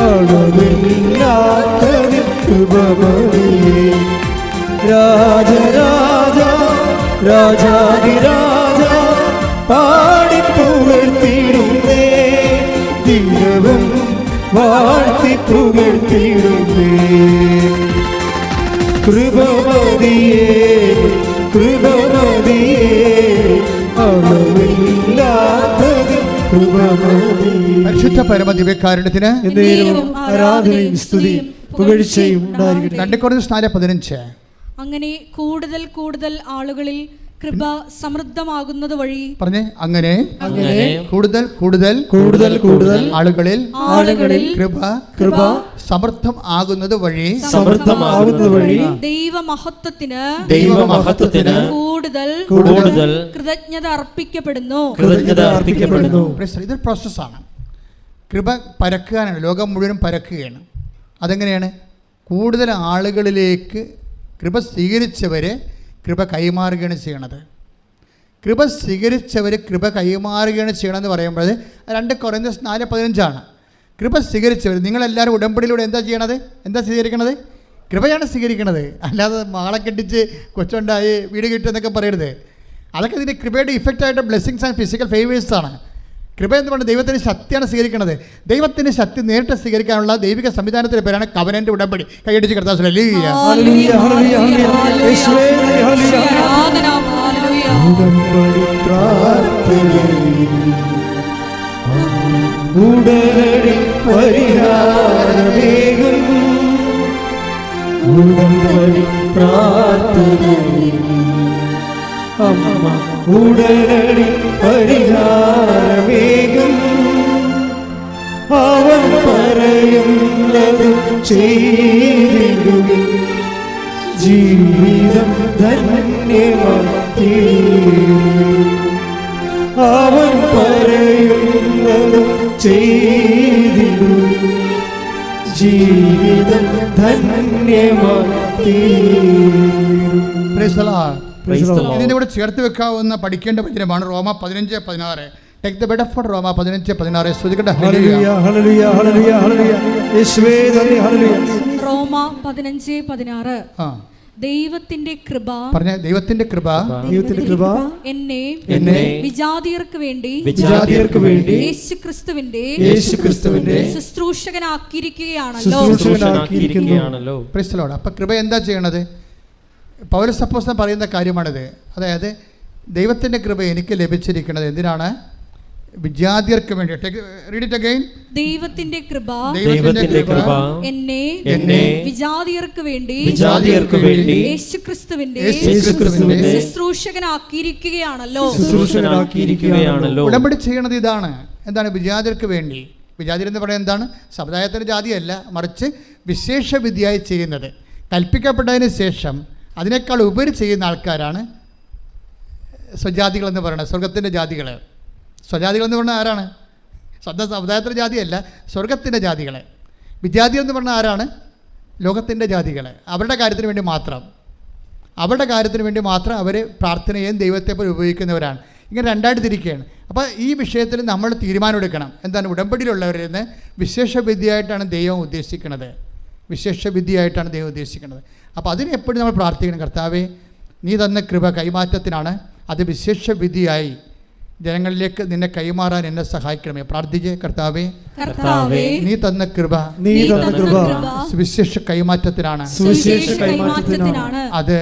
അളവില്ലാത്തതിൽ കൃപമതിയേ. രാജരാജ രാജാതിരാജ പാടിപ്പുകഴ്ത്തിടുന്നേ ദിനവും വാഴ്ത്തി പുകഴ്ത്തിടുന്നേ. കൃപമതിയേ കൃപമതിയേ അളവില്ലാത്തതിൽ കൃപമതിയേ.
പരിശുദ്ധ പരമദിവ്യകാരുണ്യത്തിന്
ആരാധനയും സ്തുതിയും പുകഴ്ചയും ഉണ്ടായിരിക്കട്ടെ.
2 Corinthians 4:15
അങ്ങനെ കൂടുതൽ കൂടുതൽ ആളുകളിൽ കൃപ സമൃദ്ധമാകുന്നത് വഴി
പറഞ്ഞേ. അങ്ങനെ
അങ്ങനെ
കൂടുതൽ കൂടുതൽ
കൂടുതൽ കൂടുതൽ
ആളുകളിൽ കൃപ
കൃപ
സമൃദ്ധം ആകുന്നത് വഴി
സമൃദ്ധമാകുന്നത് വഴി
ദൈവമഹത്വത്തിന് കൂടുതൽ
കൂടുതൽ
കൃതജ്ഞത അർപ്പിക്കപ്പെടുന്നു.
ഇതൊരു പ്രോസസ്സാണ്. കൃപ പരക്കാനാണ്. ലോകം മുഴുവൻ പരക്കുകയാണ്. അതെങ്ങനെയാണ്? കൂടുതൽ ആളുകളിലേക്ക് കൃപ സ്വീകരിച്ചവരെ കൃപ കൈമാറുകയാണ് ചെയ്യണത്. കൃപ സ്വീകരിച്ചവർ കൃപ കൈമാറുകയാണ് ചെയ്യണമെന്ന് പറയുമ്പോൾ 2 Corinthians 4:15 കൃപ സ്വീകരിച്ചവർ. നിങ്ങളെല്ലാവരും ഉടമ്പടിയിലൂടെ എന്താ ചെയ്യണത്? എന്താ സ്വീകരിക്കണത്? കൃപയാണ് സ്വീകരിക്കണത്. അല്ലാതെ മാളെ കെട്ടിച്ച് കൊച്ചുണ്ടായി വീട് കിട്ടുമെന്നൊക്കെ പറയരുത്. അതൊക്കെ ഇതിൻ്റെ കൃപയുടെ ഇഫക്റ്റായിട്ട് ബ്ലെസ്സിങ്സ് ആൻഡ് ഫിസിക്കൽ ഫേവേഴ്സാണ്. കൃപ എന്ന് പറഞ്ഞാൽ ദൈവത്തിൻ്റെ ശക്തിയാണ് സ്വീകരിക്കുന്നത്. ദൈവത്തിൻ്റെ ശക്തി നേരിട്ട് സ്വീകരിക്കാനുള്ള ദൈവിക സംവിധാനത്തിൻ്റെ പേരാണ് കവനന്റ് ഉടമ്പടി. കൈയടിച്ച് കർത്താവ്
ഉടനടി പരിഹാരമേകും ഉടമ്പടി പ്രാർത്ഥനയിൽ അമ്മ ഉടനടി പരിഹാരമേകും അവൻ പറയുന്നത് ചെയ്തിടുവിൻ ജീവിതം ധന്യമാക്കി അവൻ പറയുന്നത് ചെയ്തിടുവിൻ ജീവിതം ധന്യമാക്കി.
ഇതിൻ്റെ കൂടെ ചേർത്ത് വെക്കാവുന്ന പഠിക്കേണ്ട വചനമാണ് റോമ 15:16. Take the Bedford റോമ 15:16 ശ്രുതിക്കട്ടെ.
റോമ 15:16 ദൈവത്തിന്റെ കൃപ
പറഞ്ഞ ദൈവത്തിന്റെ കൃപ
എന്നെ വിജാതിയർക്ക് വേണ്ടി യേശുക്രിസ്തുവിന്റെ ശുശ്രൂഷകനാക്കിയിരിക്കുകയാണല്ലോ.
അപ്പൊ കൃപ എന്താ ചെയ്യണത്? പൗലോസ് അപ്പോസ്തലൻ പറയുന്ന കാര്യമാണിത്. അതായത് ദൈവത്തിൻ്റെ കൃപ എനിക്ക് ലഭിച്ചിരിക്കുന്നത് എന്തിനാണ്? വിജാതിയർക്ക് വേണ്ടി. Read it again.
ദൈവത്തിന്റെ കൃപ എന്നെ വിജാതിയർക്ക് വേണ്ടി യേശുക്രിസ്തുവിന്റെ ശുശ്രൂഷകനാക്കിയിരിക്കുകയാണല്ലോ.
ഉടമ്പടി ചെയ്യണത് ഇതാണ്. എന്താണ്? വിജാതിയർക്ക് വേണ്ടി. വിജാതിർ എന്ന് പറയുന്നത് എന്താണ്? സമുദായത്തിൻ്റെ ജാതിയല്ല, മറിച്ച് വിശേഷ വിധിയായി ചെയ്യുന്നത്. കൽപ്പിക്കപ്പെട്ടതിന് ശേഷം അതിനേക്കാൾ ഉപരി ചെയ്യുന്ന ആൾക്കാരാണ് സ്വജാതികളെന്ന് പറയുന്നത്, സ്വർഗത്തിൻ്റെ ജാതികൾ. സ്വജാതികളെന്ന് പറഞ്ഞാൽ ആരാണ്? സ്വന്തം സമുദായത്തിൻ്റെ ജാതിയല്ല, സ്വർഗത്തിൻ്റെ ജാതികൾ. വിജാതി എന്ന് പറഞ്ഞാൽ ആരാണ്? ലോകത്തിൻ്റെ ജാതികൾ. അവരുടെ കാര്യത്തിന് വേണ്ടി മാത്രം അവർ പ്രാർത്ഥനയും ദൈവത്തെ പോലെ ഉപയോഗിക്കുന്നവരാണ്. ഇങ്ങനെ രണ്ടായിട്ട് തിരിക്കുകയാണ്. അപ്പോൾ ഈ വിഷയത്തിൽ നമ്മൾ തീരുമാനമെടുക്കണം. എന്താണ്? ഉടമ്പടിയിലുള്ളവരിൽ നിന്ന് വിശേഷ വിധിയായിട്ടാണ് ദൈവം ഉദ്ദേശിക്കുന്നത്. അപ്പോൾ അതിന് എപ്പോഴും നമ്മൾ പ്രാർത്ഥിക്കണം, കർത്താവേ നീ തന്ന കൃപ കൈമാറ്റത്തിനാണ്, അത് വിശേഷ വിധിയായി ജനങ്ങളിലേക്ക് നിന്നെ കൈമാറാൻ എന്നെ സഹായിക്കണമേ. പ്രാർത്ഥിച്ച്, കർത്താവേ നീ തന്ന കൃപ വിശേഷ കൈമാറ്റത്തിനാണ്, അത്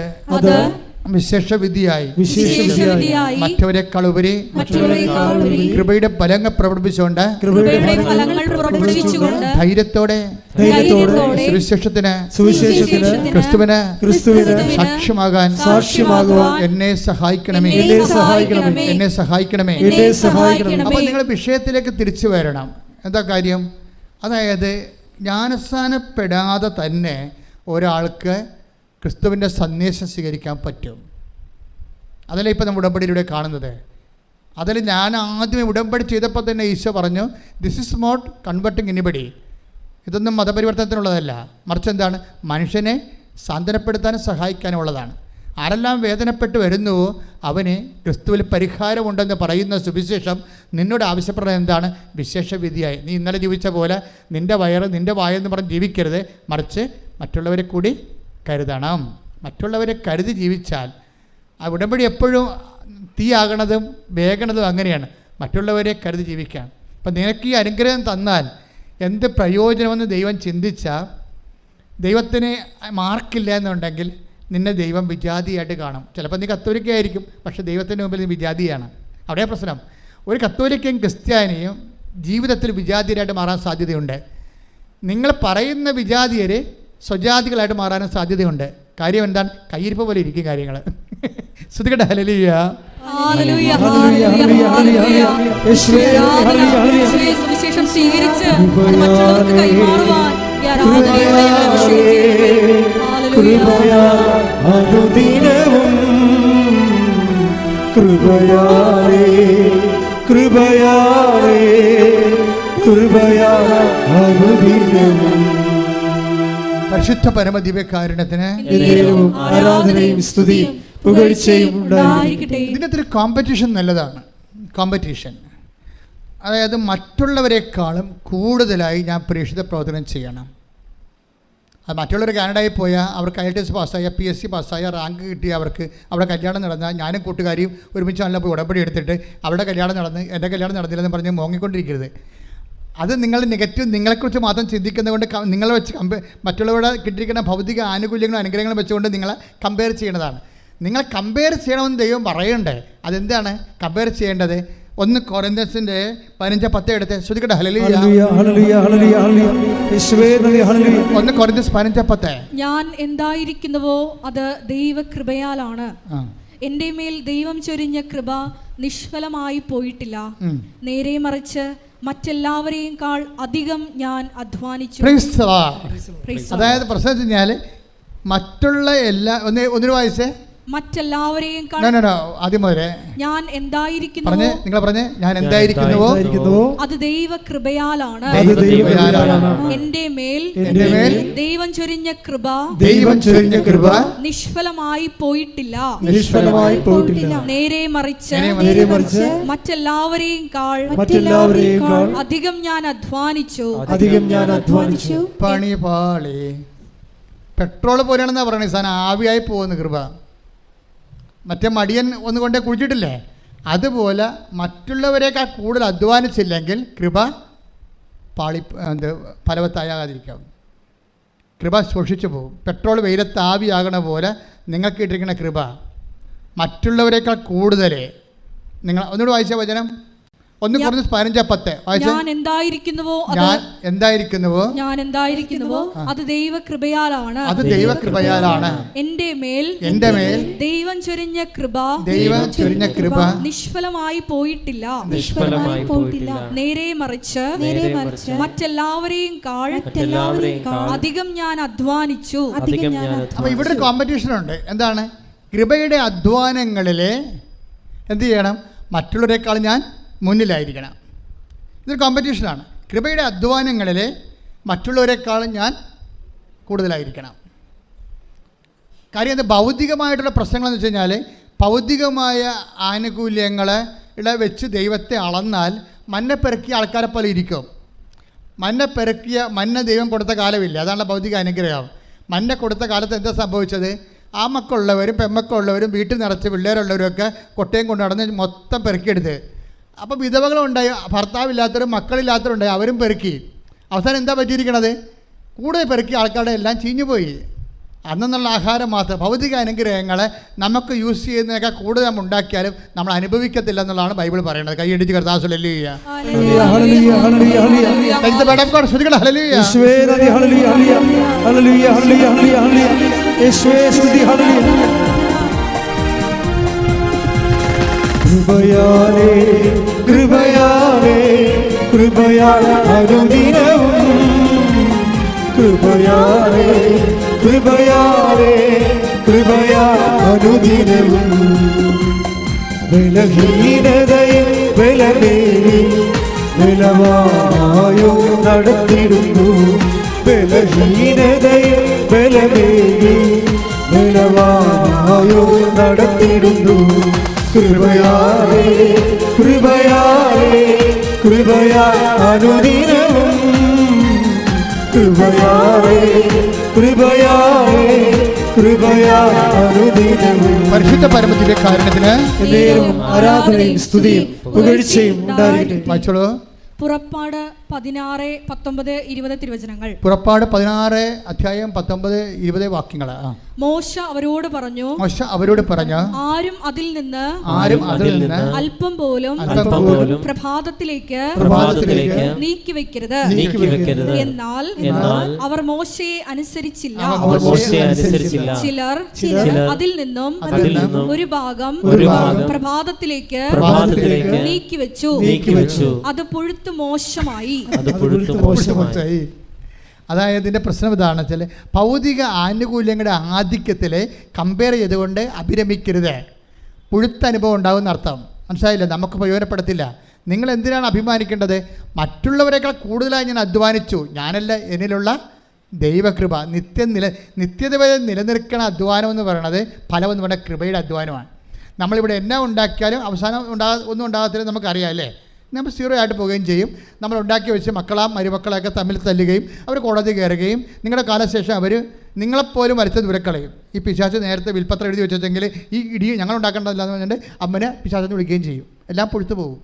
വിശേഷ വിധിയായി മറ്റവരെക്കാൾ ഉപരി കൃപയുടെ ഫലങ്ങൾ പ്രകടിപ്പിച്ചുകൊണ്ട് ധൈര്യത്തോടെ സുവിശേഷത്തിന് ക്രിസ്തുവിന് സാക്ഷ്യമാകുവാൻ എന്നെ സഹായിക്കണമേ. അപ്പോൾ നിങ്ങൾ വിഷയത്തിലേക്ക് തിരിച്ചു വരണം. എന്താ കാര്യം? അതായത് ജ്ഞാനസ്നാനപ്പെടാതെ തന്നെ ഒരാൾക്ക് ക്രിസ്തുവിൻ്റെ സന്ദേശം സ്വീകരിക്കാൻ പറ്റും. അതല്ല ഇപ്പോൾ നമ്മൾ ഉടമ്പടിയിലൂടെ കാണുന്നത്. അതിൽ ഞാൻ ആദ്യമേ ഉടമ്പടി ചെയ്തപ്പോൾ തന്നെ ഈശോ പറഞ്ഞു, this is not converting anybody. ഇതൊന്നും മതപരിവർത്തനത്തിനുള്ളതല്ല, മറിച്ച് എന്താണ്? മനുഷ്യനെ സാന്ത്വനപ്പെടുത്താനും സഹായിക്കാനും ഉള്ളതാണ്. ആരെല്ലാം വേദനപ്പെട്ട് വരുന്നുവോ അവന് ക്രിസ്തുവിൽ പരിഹാരമുണ്ടെന്ന് പറയുന്ന സുവിശേഷം നിന്നോട് ആവശ്യപ്പെടുന്നത് എന്താണ്? വിശേഷ വിധിയായി. നീ ഇന്നലെ ജീവിച്ച പോലെ നിൻ്റെ വയറ് നിൻ്റെ വായെന്ന് പറഞ്ഞ് ജീവിക്കരുത്, മറിച്ച് മറ്റുള്ളവരെ കൂടി കരുതണം. മറ്റുള്ളവരെ കരുതി ജീവിച്ചാൽ ആ ഉടമ്പടി എപ്പോഴും തീയാകണതും വേഗണതും അങ്ങനെയാണ്, മറ്റുള്ളവരെ കരുതി ജീവിക്കാൻ. അപ്പം നിനക്ക് ഈ അനുഗ്രഹം തന്നാൽ എന്ത് പ്രയോജനമെന്ന് ദൈവം ചിന്തിച്ചാൽ, ദൈവത്തിന് മാർക്കില്ല എന്നുണ്ടെങ്കിൽ നിന്നെ ദൈവം വിജാതിയായിട്ട് കാണും. ചിലപ്പോൾ നീ കത്തോലിക്കയായിരിക്കും, പക്ഷേ ദൈവത്തിൻ്റെ മുമ്പിൽ നീ വിജാതിയാണ്. അവിടെ പ്രശ്നം. ഒരു കത്തോലിക്കയും ക്രിസ്ത്യാനിയും ജീവിതത്തിൽ വിജാതിയരായിട്ട് മാറാൻ സാധ്യതയുണ്ട്. നിങ്ങൾ പറയുന്ന വിജാതിയർ സ്വജാതികളായിട്ട് മാറാനും സാധ്യതയുണ്ട്. കാര്യം എന്താണ്? കയ്യിരിപ്പ് പോലെ ഇരിക്കും കാര്യങ്ങൾ. ശ്രദ്ധിക്കട്ടെ. ഹല്ലേലൂയ.
സുവിശേഷം സ്വീകരിച്ച് മറ്റുള്ളവർക്ക് കൈമാറുവാൻ
അനുദിനവും കൃപയാലേ കൃപയാലേ കൃപയാലേ അനുദിനവും
പരിശുദ്ധ പരമദിവ്യകാരുണ്യത്തിന്
ആരാധനയും സ്തുതിയും പുകഴ്ചയും ഉണ്ടായിരിക്കട്ടെ.
ഇതിനകത്തൊരു കോമ്പറ്റീഷൻ നല്ലതാണ്. കോമ്പറ്റീഷൻ, അതായത് മറ്റുള്ളവരെക്കാളും കൂടുതലായി ഞാൻ പ്രേക്ഷിത പ്രവർത്തനം ചെയ്യണം. അത് മറ്റുള്ളവർ കാനഡയിൽ പോയാൽ അവർക്ക് IELTS പാസ്സായ PSC പാസ്സായ റാങ്ക് കിട്ടിയ അവർക്ക് അവിടെ കല്യാണം നടന്നാൽ ഞാനും കൂട്ടുകാരിയും ഒരുമിച്ച് നല്ല പോയി ഉടമ്പടി എടുത്തിട്ട് അവിടെ കല്യാണം നടന്ന് എൻ്റെ കല്യാണം നടന്നില്ലെന്ന് പറഞ്ഞ് മോങ്ങിക്കൊണ്ടിരിക്കരുത്. അത് നിങ്ങൾ നെഗറ്റീവ് നിങ്ങളെക്കുറിച്ച് മാത്രം ചിന്തിക്കുന്നതുകൊണ്ട് നിങ്ങളെ വെച്ച് മറ്റുള്ളവരുടെ കിട്ടിയിരിക്കുന്ന ഭൗതിക ആനുകൂല്യങ്ങളും അനുഗ്രഹങ്ങളും വെച്ചുകൊണ്ട് നിങ്ങളെ കമ്പയർ ചെയ്യേണ്ടതാണ്. നിങ്ങൾ കമ്പയർ ചെയ്യണമെന്ന് ദൈവം പറയണ്ടേ. അതെന്താണ് കമ്പയർ ചെയ്യേണ്ടത്? 1 കൊരിന്ത്യൻസിന്റെ 15:10 എടുത്ത് ശ്രദ്ധിക്കട്ടെ. ഹല്ലേലൂയ. 1 കൊരിന്ത്യൻസ് 15:10.
ഞാൻ എന്തായിരിക്കുന്നുവോ അത് ദൈവകൃപയാലാണ്. എൻ്റെ മേൽ ദൈവം ചൊരിഞ്ഞ കൃപ നിഷ്ഫലമായി പോയിട്ടില്ല. നേരെ മറിച്ച് മറ്റെല്ലാവരെയും അധികം ഞാൻ അധ്വാനിച്ചു.
അതായത് പ്രശ്നം വെച്ചാൽ മറ്റുള്ള എല്ലാ ഒന്നിനു വായിച്ചേ
മറ്റെല്ലാവരെയും
ആദ്യം മുതലേ
ഞാൻ എന്തായിരിക്കുന്നു
നിങ്ങൾ പറഞ്ഞേ ഞാൻ എന്തായിരിക്കുന്നുവോ
അത് ദൈവകൃപയാലാണ്. എൻ്റെ മേൽ ദൈവം ചൊരിഞ്ഞ കൃപ നിഷ്ഫലമായി പോയിട്ടില്ല. നേരെ മറിച്ച് മറ്റെല്ലാവരെയും അധികം ഞാൻ അധ്വാനിച്ചു.
പണി പാളി. പെട്രോൾ പോലെയാണെന്നാ പറയണേ. സാധനം ആവിയായി പോകുന്ന കൃപ. മറ്റേ മടിയൻ ഒന്നുകൊണ്ടേ കുഴിച്ചിട്ടില്ലേ, അതുപോലെ മറ്റുള്ളവരെക്കാൾ കൂടുതൽ അധ്വാനിച്ചില്ലെങ്കിൽ കൃപ ഫലവത്താകാതിരിക്കാം. കൃപ സൂക്ഷിച്ചു പോകും. പെട്രോൾ വെയിലത്ത് ആവിയാകണ പോലെ നിങ്ങൾക്ക് ഇട്ടിരിക്കുന്ന കൃപ മറ്റുള്ളവരെക്കാൾ കൂടുതൽ നിങ്ങൾ ഒന്നുകൂടി വായിച്ച വചനം 1 Corinthians 15:10
ഞാൻ എന്തായിരിക്കുന്നുവോ
ഞാൻ എന്തായിരിക്കുന്നുവോ
അത് ദൈവകൃപയാലാണ്.
എന്റെ മേൽ
ദൈവം ചൊരിഞ്ഞ കൃപ നിഷ്ഫലമായി പോയിട്ടില്ല. നേരെ മറിച്ച് മറ്റെല്ലാവരെയും കാൾ അധികം ഞാൻ അധ്വാനിച്ചു.
അപ്പൊ ഇവിടെ ഒരു കോമ്പറ്റീഷൻ ഉണ്ട്. എന്താണ്? കൃപയുടെ അധ്വാനങ്ങളിലെ എന്ത് ചെയ്യണം? മറ്റുള്ളവരെക്കാൾ ഞാൻ മുന്നിലായിരിക്കണം. ഇതൊരു കോമ്പറ്റീഷനാണ്. കൃപയുടെ അധ്വാനങ്ങളിൽ മറ്റുള്ളവരെക്കാളും ഞാൻ കൂടുതലായിരിക്കണം. കാര്യം അത് ഭൗതികമായിട്ടുള്ള പ്രശ്നങ്ങളെന്ന് വെച്ച് കഴിഞ്ഞാൽ, ഭൗതികമായ ആനുകൂല്യങ്ങളെ വെച്ച് ദൈവത്തെ അളന്നാൽ മന്ന പെറുക്കിയ ആൾക്കാരെ പോലെ ഇരിക്കും. മന്ന ദൈവം കൊടുത്ത കാലമില്ല. അതാണ് ഭൗതിക അനുഗ്രഹം. മന്ന കൊടുത്ത കാലത്ത് എന്താ സംഭവിച്ചത്? ആ മക്കളുള്ളവരും പെമ്മക്കളുള്ളവരും വീട്ടിൽ നിറച്ച് പിള്ളേരുള്ളവരൊക്കെ കൊട്ടയും കൊണ്ട് നടന്ന് മൊത്തം പെറുക്കിയെടുത്ത്. അപ്പോൾ വിധവകളുണ്ടായി, ഭർത്താവില്ലാത്തവരും മക്കളില്ലാത്തവരുണ്ടായി, അവരും പെറുക്കി. അവസാനം എന്താ പറ്റിയിരിക്കണത്? കൂടുതൽ പെറുക്കിയ ആൾക്കാരുടെ എല്ലാം ചീഞ്ഞുപോയി. അന്നുള്ള ആഹാരം മാത്രം. ഭൗതിക അനുഗ്രഹങ്ങളെ നമുക്ക് യൂസ് ചെയ്യുന്നതിനേക്കാൾ കൂടുതൽ നമ്മൾ ഉണ്ടാക്കിയാലും നമ്മൾ അനുഭവിക്കത്തില്ല എന്നുള്ളതാണ് ബൈബിൾ പറയുന്നത്. കൈയടിച്ച് കർത്താവ് ഹല്ലേലൂയ.
കൃപയാലേ കൃപയാലേ കൃപയാലേ അനുദിനവും കൃപയാലേ കൃപയാലേ കൃപയാലേ അനുദിനവും ബലഹീനതയിൽ ബലമേറി ബലവാനായോ നടത്തിടുന്നു ബലഹീനതയിൽ ബലമേറി ബലവാനായോ നടത്തിടുന്നു കൃപയാലേ കൃപയാലേ കൃപയാലേ അനുദിനവും കൃപയാലേ കൃപയാലേ കൃപയാലേ അനുദിനവും
പരിശുദ്ധ പരമത്തിന്റെ കാരണത്തിന്
ആരാധനയും സ്തുതിയും പുകഴ്ചയും ഉണ്ടായിരിക്കട്ടെ.
വായിച്ചോളൂ.
പുറപ്പാട് 16, 19, 20 തിരുവചനങ്ങൾ.
പുറപ്പാട് 16 അധ്യായം 19, 20 വാക്യങ്ങൾ.
മോശ അവരോട് പറഞ്ഞു, ആരും അതിൽ നിന്ന് അല്പം പോലും പ്രഭാതത്തിലേക്ക് നീക്കിവെക്കരുത്. എന്നാൽ അവർ മോശയെ അനുസരിച്ചില്ല. ചിലർ അതിൽ നിന്നും ഒരു ഭാഗം പ്രഭാതത്തിലേക്ക് നീക്കിവെച്ചു. അത് പുഴുത്ത് മോശമായി.
അതായത് ഇതിൻ്റെ പ്രശ്നം ഇതാണ് വെച്ചാൽ, ഭൗതിക ആനുകൂല്യങ്ങളുടെ ആധിക്യത്തിൽ കമ്പയർ ചെയ്തുകൊണ്ട് അഭിരമിക്കരുത്. പുഴുത്ത അനുഭവം ഉണ്ടാകുന്ന അർത്ഥം മനസ്സിലായില്ല, നമുക്ക് പ്രയോജനപ്പെടത്തില്ല. നിങ്ങൾ എന്തിനാണ് അഭിമാനിക്കേണ്ടത്? മറ്റുള്ളവരെക്കാൾ കൂടുതലായി ഞാൻ അധ്വാനിച്ചു. ഞാനല്ല, എന്നിലുള്ള ദൈവകൃപ നിത്യത വരെ നിലനിൽക്കുന്ന അധ്വാനം എന്ന് പറയുന്നത് ഫലം എന്ന് പറഞ്ഞാൽ കൃപയുടെ അധ്വാനമാണ്. നമ്മളിവിടെ എന്നാ ഉണ്ടാക്കിയാലും അവസാനം ഒന്നും ഉണ്ടാകത്തില്ല, നമുക്കറിയാം അല്ലേ? നമ്മൾ 0 ആയിട്ട് പോവുകയും ചെയ്യും. നമ്മൾ ഉണ്ടാക്കി വെച്ച് മരുമക്കളൊക്കെ തമ്മിൽ തല്ലുകയും അവർ കോടതി കയറുകയും നിങ്ങളുടെ കാലശേഷം അവർ നിങ്ങളെപ്പോലും വരച്ച് ദൂരക്കളയും. ഈ പിശാച് നേരത്തെ വിൽപ്പത്രം എഴുതി വെച്ചെങ്കിൽ ഈ ഇടി ഞങ്ങൾ ഉണ്ടാക്കേണ്ടതില്ല എന്ന് പറഞ്ഞിട്ട് അമ്മനെ പിശാചെന്ന് വിളിക്കുകയും ചെയ്യും. എല്ലാം പൊഴുത്തു പോകും.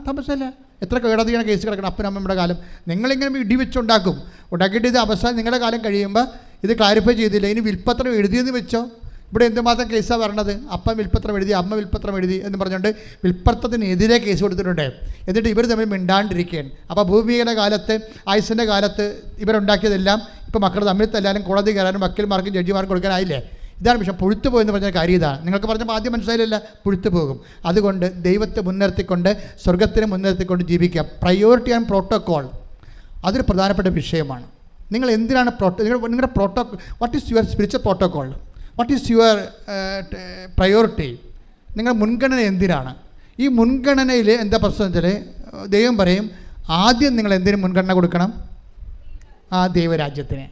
താമസമല്ല. എത്ര കോടതിയാണ് കേസ് കിടക്കണം അപ്പനമ്മയുടെ കാലം. നിങ്ങളിങ്ങനെ ഇടി വെച്ചുണ്ടാക്കും. ഉണ്ടാക്കിയിട്ട് ഇത് അവസാനം നിങ്ങളുടെ കാലം കഴിയുമ്പോൾ ഇത് ക്ലാരിഫൈ ചെയ്തില്ല, ഇനി വിൽപ്പത്രം എഴുതിയെന്ന് വെച്ചോ. ഇവിടെ എന്തുമാത്രം കേസാണ് പറഞ്ഞത്? അപ്പൻ വിൽപ്പത്രം എഴുതി, അമ്മ വിൽപ്പത്രം എഴുതി എന്ന് പറഞ്ഞുകൊണ്ട് വിൽപ്പത്രത്തിനെതിരെ കേസ് കൊടുത്തിട്ടുണ്ട്. എന്നിട്ട് ഇവർ തമ്മിൽ മിണ്ടാണ്ടിരിക്കുകയാണ്. അപ്പോൾ ഭൂമിയുടെ കാലത്ത്, ആയുസിൻ്റെ കാലത്ത് ഇവരുണ്ടാക്കിയതെല്ലാം ഇപ്പോൾ മക്കൾ തമ്മിൽ തല്ലാനും കോടതി കയറാനും വക്കീൽമാർക്കും ജഡ്ജിമാർക്കും കൊടുക്കാനായില്ലേ? ഇതാണ് വിഷയം. പുഴുത്തു പോയെന്ന് പറഞ്ഞ കാര്യം ഇതാണ്. നിങ്ങൾക്ക് പറഞ്ഞപ്പോൾ ആദ്യം മനസ്സിലായില്ല, പുഴുത്തു പോകും. അതുകൊണ്ട് ദൈവത്തെ മുൻനിർത്തിക്കൊണ്ട്, സ്വർഗത്തിനെ മുൻനിർത്തിക്കൊണ്ട് ജീവിക്കുക. പ്രയോറിറ്റി ആൻഡ് പ്രോട്ടോക്കോൾ അതൊരു പ്രധാനപ്പെട്ട വിഷയമാണ്. നിങ്ങൾ എന്തിനാണ് നിങ്ങളുടെ protocol? What is your spiritual protocol? What is your priority? നിങ്ങളുടെ മുൻഗണന എന്തിനാണ്? ഈ മുൻഗണനയിൽ എന്താ പ്രശ്നം വെച്ചാൽ, ദൈവം പറയും ആദ്യം നിങ്ങൾ എന്തിനും മുൻഗണന കൊടുക്കണം? ആ ദൈവരാജ്യത്തിന്.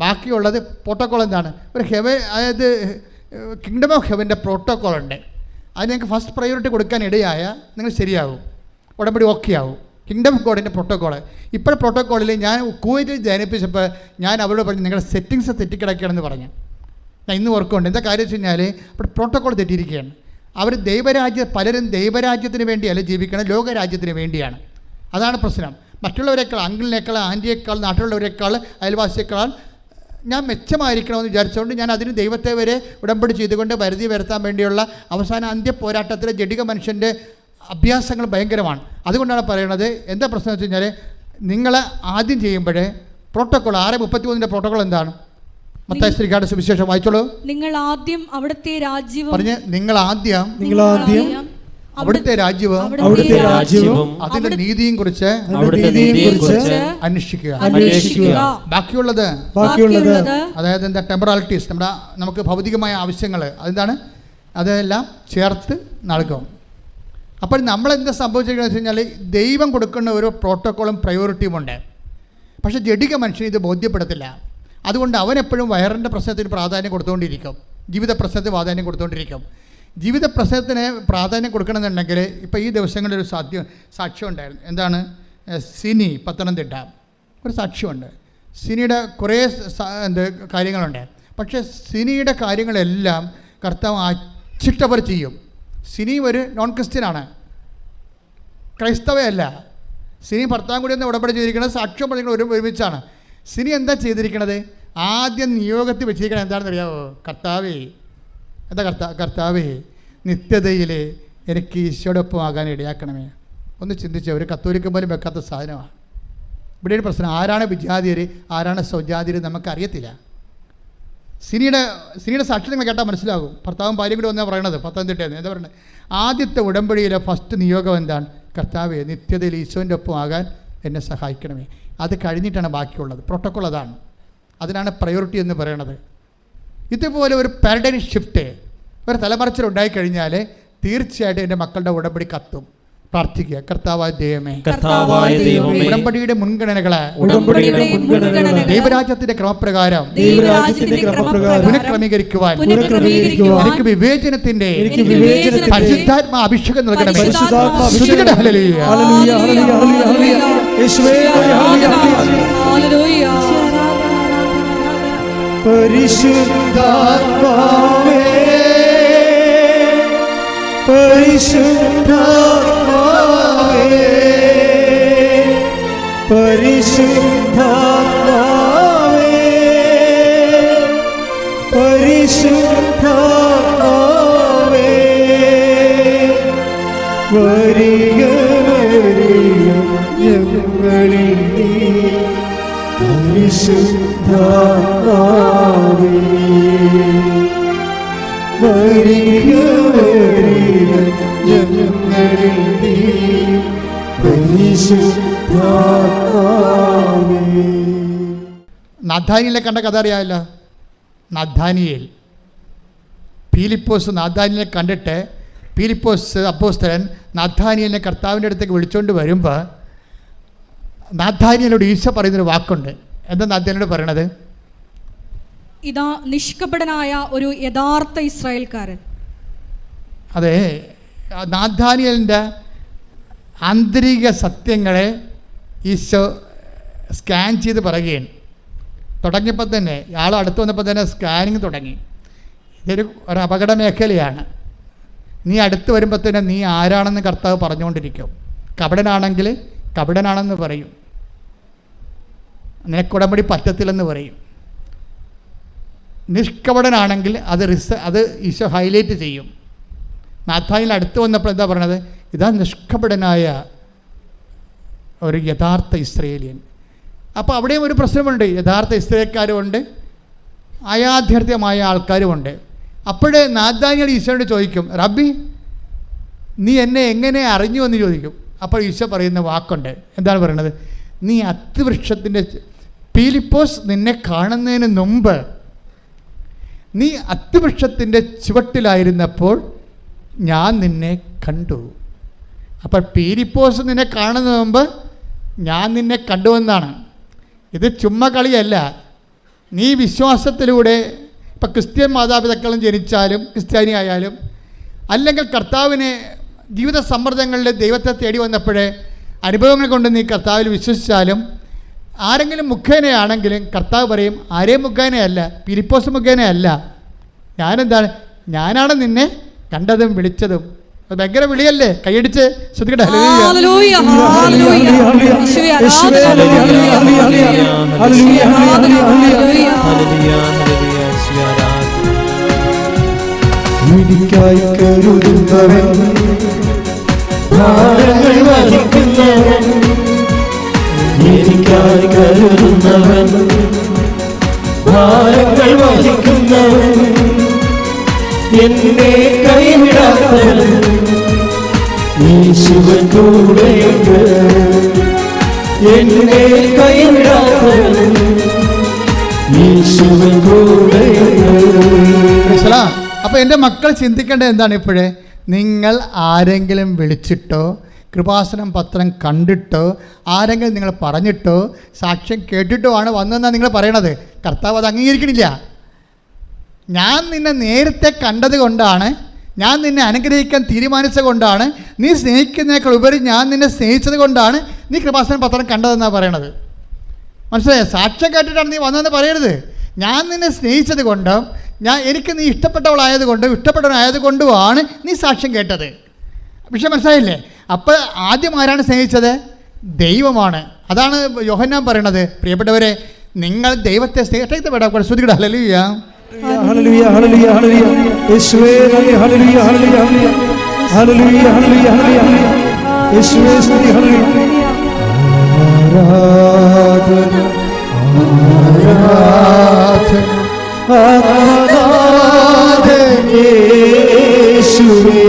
ബാക്കിയുള്ളത് പ്രോട്ടോക്കോൾ എന്താണ്? ഒരു അതായത് കിങ്ഡം ഓഫ് ഹെവൻ്റെ പ്രോട്ടോക്കോൾ ഉണ്ട്. അത് നിങ്ങൾക്ക് ഫസ്റ്റ് പ്രയോറിറ്റി കൊടുക്കാൻ ഇടയായ നിങ്ങൾ ശരിയാകും, ഉടമ്പടി ഓക്കെ ആവും. കിങ്ഡം ഓഫ് ഗോഡിൻ്റെ പ്രോട്ടോക്കോൾ. ഇപ്പോഴത്തെ പ്രോട്ടോക്കോളിൽ ഞാൻ കുവൈറ്റിൽ ജനിപ്പിച്ചപ്പോൾ ഞാൻ അവരോട് പറഞ്ഞു നിങ്ങളുടെ സെറ്റിങ്സ് തെറ്റിക്കിടക്കുകയാണെന്ന് പറഞ്ഞു. ഞാൻ ഇന്ന് ഓർക്കുന്നുണ്ട്. എന്താ കാര്യം വെച്ച് കഴിഞ്ഞാൽ അവിടെ പ്രോട്ടോക്കോൾ തെറ്റിയിരിക്കുകയാണ്. അവർ പലരും ദൈവരാജ്യത്തിന് വേണ്ടിയല്ല ജീവിക്കണം, ലോകരാജ്യത്തിന് വേണ്ടിയാണ്. അതാണ് പ്രശ്നം. മറ്റുള്ളവരെക്കാൾ, അങ്കിളിനേക്കാൾ, ആൻറ്റിയേക്കാൾ, നാട്ടിലുള്ളവരെക്കാൾ, അയൽവാസിയേക്കാൾ ഞാൻ മെച്ചമായിരിക്കണമെന്ന് വിചാരിച്ചുകൊണ്ട് ഞാൻ അതിന് ദൈവത്തെ വരെ ഉടമ്പടി ചെയ്തുകൊണ്ട് വരുത്തി വരുത്താൻ വേണ്ടിയുള്ള അവസാന അന്ത്യ പോരാട്ടത്തിലെ ജഡിക മനുഷ്യൻ്റെ അഭ്യാസങ്ങൾ ഭയങ്കരമാണ്. അതുകൊണ്ടാണ് പറയുന്നത്, എന്താ പ്രശ്നം വെച്ച് കഴിഞ്ഞാൽ നിങ്ങൾ ആദ്യം ചെയ്യുമ്പോഴേ പ്രോട്ടോക്കോൾ 6:33 പ്രോട്ടോക്കോൾ എന്താണ്? മത്തായി ശ്രീകാട് സുവിശേഷം വായിച്ചോളൂ.
നിങ്ങൾ ആദ്യം അവിടുത്തെ രാജ്യവും
പറഞ്ഞ് നിങ്ങൾ ആദ്യം അവിടുത്തെ രാജ്യവും അതിന്റെ നീതിയും കുറിച്ച് അന്വേഷിക്കുക. ബാക്കിയുള്ളത് അതായത് എന്താ ടെമ്പറാലിറ്റീസ്, നമുക്ക് ഭൗതികമായ ആവശ്യങ്ങൾ അതെന്താണ്, അതെല്ലാം ചേർത്ത് നൽകും. അപ്പോൾ നമ്മളെന്താ സംഭവിച്ചിരിക്കുന്നത് വെച്ച് കഴിഞ്ഞാൽ ദൈവം കൊടുക്കുന്ന ഒരു പ്രോട്ടോക്കോളും പ്രയോറിറ്റിയും ഉണ്ട്. പക്ഷേ ജഡിക മനുഷ്യന് ഇത് ബോധ്യപ്പെടത്തില്ല. അതുകൊണ്ട് അവനെപ്പോഴും വയറിൻ്റെ പ്രശ്നത്തിന് പ്രാധാന്യം കൊടുത്തുകൊണ്ടിരിക്കും, ജീവിത പ്രശ്നത്തിന് പ്രാധാന്യം കൊടുത്തുകൊണ്ടിരിക്കും. ജീവിത പ്രശ്നത്തിന് പ്രാധാന്യം കൊടുക്കണമെന്നുണ്ടെങ്കിൽ ഇപ്പോൾ ഈ ദിവസങ്ങളിൽ ഒരു സാക്ഷ്യം ഉണ്ടായിരുന്നു. എന്താണ്? സിനി, പത്തനംതിട്ട ഒരു സാക്ഷ്യമുണ്ട്. സിനിയുടെ കുറേ കാര്യങ്ങളുണ്ട്. പക്ഷേ സിനിയുടെ കാര്യങ്ങളെല്ലാം കർത്താവ് അച്ചിട്ടവർ ചെയ്യും. സിനി ഒരു നോൺ ക്രിസ്ത്യനാണ്, ക്രൈസ്തവയല്ല. സിനി ഭർത്താവും കൂടി ഒന്ന് ഉടമ്പടി ചെയ്തിരിക്കുന്നത്, സാക്ഷ്യം പറഞ്ഞിരിക്കുന്നത് ഒരുമിച്ചാണ്. സിനി എന്താ ചെയ്തിരിക്കണത്? ആദ്യം നിയോഗത്തിൽ വെച്ചിരിക്കണത് എന്താണെന്ന് അറിയാമോ? കർത്താവേ, എന്താ കർത്താവേ, നിത്യതയിൽ എനിക്ക് ഈശോടൊപ്പം ആകാൻ ഇടയാക്കണമേ. ഒന്ന് ചിന്തിച്ചോ, ഒരു കത്തോലിക്കൻ പോലും വെക്കാത്ത സാധനമാണ്. ഇവിടെ ഒരു പ്രശ്നം, ആരാണ് വിജാതിയർ ആരാണ് സ്വജാതിയർ നമുക്കറിയത്തില്ല. സിനിയുടെ സാക്ഷി നിങ്ങൾ കേട്ടാൽ മനസ്സിലാകും. ഭർത്താവും ഭാര്യയും കൂടി വന്നാണ് പറയണത്, പത്തനംതിട്ടയെന്ന്. എന്താ പറയുന്നത്? ആദ്യത്തെ ഉടമ്പടിയിലെ ഫസ്റ്റ് നിയോഗം എന്താണ്? കർത്താവേ, നിത്യതയിൽ ഈശോൻ്റെ ഒപ്പം ആകാൻ എന്നെ സഹായിക്കണമേ. അത് കഴിഞ്ഞിട്ടാണ് ബാക്കിയുള്ളത്. പ്രോട്ടോക്കോൾ അതാണ്, അതിനാണ് പ്രയോറിറ്റി എന്ന് പറയുന്നത്. ഇതുപോലെ ഒരു പാരഡൈം ഷിഫ്റ്റ്, ഒരു തലമറിച്ചിലുണ്ടായിക്കഴിഞ്ഞാൽ തീർച്ചയായിട്ടും എൻ്റെ മക്കളുടെ ഉടമ്പടി കത്തും. പ്രാർത്ഥിക്കുക, കർത്താവായ ദൈവമേ, ഉടമ്പടിയുടെ മുൻഗണനകളെ ദൈവരാജ്യത്തിന്റെ ക്രമപ്രകാരം പുനഃക്രമീകരിക്കുവാൻ എനിക്ക് വിവേചനത്തിന്റെ പരിശുദ്ധാത്മാ അഭിഷേകം നൽകണമേ.
പരിശുദ്ധാത്മാവേ, പരിശുദ്ധാത്മാവേ, പരിശുദ്ധാത്മാവേ, പരിശുദ്ധാത്മാവേ, വരിക വരിക ഞങ്ങളിൽ നീ പരിശുദ്ധാത്മാവേ, വരിക വരിക ഞങ്ങളിൽ നീ പരിശുദ്ധാത്മാവേ.
നാഥാനിയലെ കണ്ട കഥ അറിയാമല്ലോ. നാഥാനിയേൽ, പീലിപ്പോസ് നാഥാനിയലെ കണ്ടിട്ട് പീലിപ്പോസ് അപ്പോസ്തലൻ നാഥാനിയലിനെ കർത്താവിൻ്റെ അടുത്തേക്ക് വിളിച്ചുകൊണ്ട് വരുമ്പോൾ നാഥാനിയലോട് ഈശോ പറയുന്നൊരു വാക്കുണ്ട്. എന്താ നാഥാനിയലോട് പറയണത്?
ഇതാ നിഷ്കപടനായ ഒരു യഥാർത്ഥ ഇസ്രായേൽക്കാരൻ.
അതെ, നാഥാനിയലിൻ്റെ ആന്തരിക സത്യങ്ങളെ ഈശോ സ്കാൻ ചെയ്ത് പറയുകയാണ്. തുടങ്ങിയപ്പോൾ തന്നെ ആൾ അടുത്ത് വന്നപ്പോൾ തന്നെ സ്കാനിങ് തുടങ്ങി. ഇതൊരു അപകട മേഖലയാണ്. നീ അടുത്ത് വരുമ്പോൾ തന്നെ നീ ആരാണെന്ന് കർത്താവ് പറഞ്ഞുകൊണ്ടിരിക്കും. കപടനാണെങ്കിൽ കപടനാണെന്ന് പറയും, നിനക്കുടമ്പടി പറ്റത്തില്ലെന്ന് പറയും. നിഷ്കപടനാണെങ്കിൽ അത് ഈശോ ഹൈലൈറ്റ് ചെയ്യും. നാഥാനിൽ അടുത്ത് വന്നപ്പോൾ എന്താ പറയണത്? ഇതാ നിഷ്കപടനായ ഒരു യഥാർത്ഥ ഇസ്രായേലിയൻ. അപ്പോൾ അവിടെയും ഒരു പ്രശ്നമുണ്ട്. യഥാർത്ഥ ഇസ്രായേൽക്കാരുമുണ്ട്, അയാഥാർത്ഥ്യമായ ആൾക്കാരുമുണ്ട്. അപ്പോഴേ നാഥാനിയൽ ഈശോയോട് ചോദിക്കും, റബ്ബി നീ എന്നെ എങ്ങനെ അറിഞ്ഞു എന്ന് ചോദിക്കും. അപ്പോൾ ഈശോ പറയുന്ന വാക്കുണ്ട്. എന്താണ് പറയുന്നത്? നീ അത്തിവൃക്ഷത്തിൻ്റെ പീലിപ്പോസ് നിന്നെ കാണുന്നതിന് മുമ്പ് നീ അത്തിവൃക്ഷത്തിൻ്റെ ചുവട്ടിലായിരുന്നപ്പോൾ ഞാൻ നിന്നെ കണ്ടു. അപ്പോൾ പീലിപ്പോസ് നിന്നെ കാണുന്നതിന് മുമ്പ് ഞാൻ നിന്നെ കണ്ടുവെന്നാണ്. ഇത് ചുമ്മാ കളിയല്ല. നീ വിശ്വാസത്തിലൂടെ ഇപ്പം ക്രിസ്ത്യൻ മാതാപിതാക്കളും ജനിച്ചാലും ക്രിസ്ത്യാനി ആയാലും അല്ലെങ്കിൽ കർത്താവിനെ ജീവിത സമ്മർദ്ദങ്ങളിൽ ദൈവത്തെ തേടി വന്നപ്പോഴേ അനുഭവങ്ങൾ കൊണ്ട് നീ കർത്താവിൽ വിശ്വസിച്ചാലും ആരെങ്കിലും മുഖേനയാണെങ്കിലും കർത്താവ് പറയും ആരെയും മുഖേനയല്ല, പീലിപ്പോസ് മുഖേനയല്ല, ഞാനാണ് നിന്നെ കണ്ടതും വിളിച്ചതും. അത് ഭയങ്കര വിളിയല്ലേ? കൈയടിച്ച് ശ്രദ്ധിക്കട്ടെ.
എനിക്കായി കരുതുന്നവൻ ഭാരങ്ങൾ വഹിക്കുന്നവൻ, എനിക്കായി കരുതുന്നവൻ, ഭാരങ്ങൾ വഹിക്കുന്നവൻ, എന്നെ കൈവിടാത്തവൻ, യേശുവൻ കൂടെയുണ്ട്. എന്നെ കൈവിടാത്തവൻ, യേശുവൻ കൂടെയുണ്ട്.
അപ്പൊ എൻ്റെ മക്കൾ ചിന്തിക്കേണ്ടത് എന്താണ്? ഇപ്പോഴേ നിങ്ങൾ ആരെങ്കിലും വിളിച്ചിട്ടോ കൃപാസനം പത്രം കണ്ടിട്ടോ ആരെങ്കിലും നിങ്ങൾ പറഞ്ഞിട്ടോ സാക്ഷ്യം കേട്ടിട്ടോ ആണ് വന്നതെന്നാണ് നിങ്ങൾ പറയണത്. കർത്താവ് അത് അംഗീകരിക്കണില്ല. ഞാൻ നിന്നെ നേരത്തെ കണ്ടത് കൊണ്ടാണ്, ഞാൻ നിന്നെ അനുഗ്രഹിക്കാൻ തീരുമാനിച്ചത് കൊണ്ടാണ്, നീ സ്നേഹിക്കുന്നതിനേക്കാൾ ഉപരി ഞാൻ നിന്നെ സ്നേഹിച്ചത് കൊണ്ടാണ് നീ കൃപാസനം പത്രം കണ്ടതെന്നാണ് പറയണത്. മനസ്സിലായോ? സാക്ഷ്യം കേട്ടിട്ടാണ് നീ വന്നതെന്ന് പറയരുത്. ഞാൻ നിന്നെ സ്നേഹിച്ചത് കൊണ്ടും എനിക്ക് നീ ഇഷ്ടപ്പെട്ടവളായതുകൊണ്ടും ഇഷ്ടപ്പെട്ടവനായതുകൊണ്ടുമാണ് നീ സാക്ഷ്യം കേട്ടത്. പക്ഷെ മനസ്സിലായില്ലേ? അപ്പോൾ ആദ്യം ആരാണ് സ്നേഹിച്ചത്? ദൈവമാണ്. അതാണ് യോഹന്നാൻ പറയണത്. പ്രിയപ്പെട്ടവരെ, നിങ്ങൾ ദൈവത്തെ സ്നേഹിച്ചത് വേണം. ശ്രുതിയുടെ ഹല്ലേലൂയ,
ഹല്ലേലൂയ, ഹല്ലേലൂയ, ഹല്ലേലൂയ. യേശുവേ നന്ദി. Hallelujah, hallelujah, hallelujah, hallelujah, hallelujah, hallelujah. യേശുവേ സ്തുതി. ഹല്ലേലൂയ. ആരാധന, ആരാധന, ആരാധന യേശുവേ.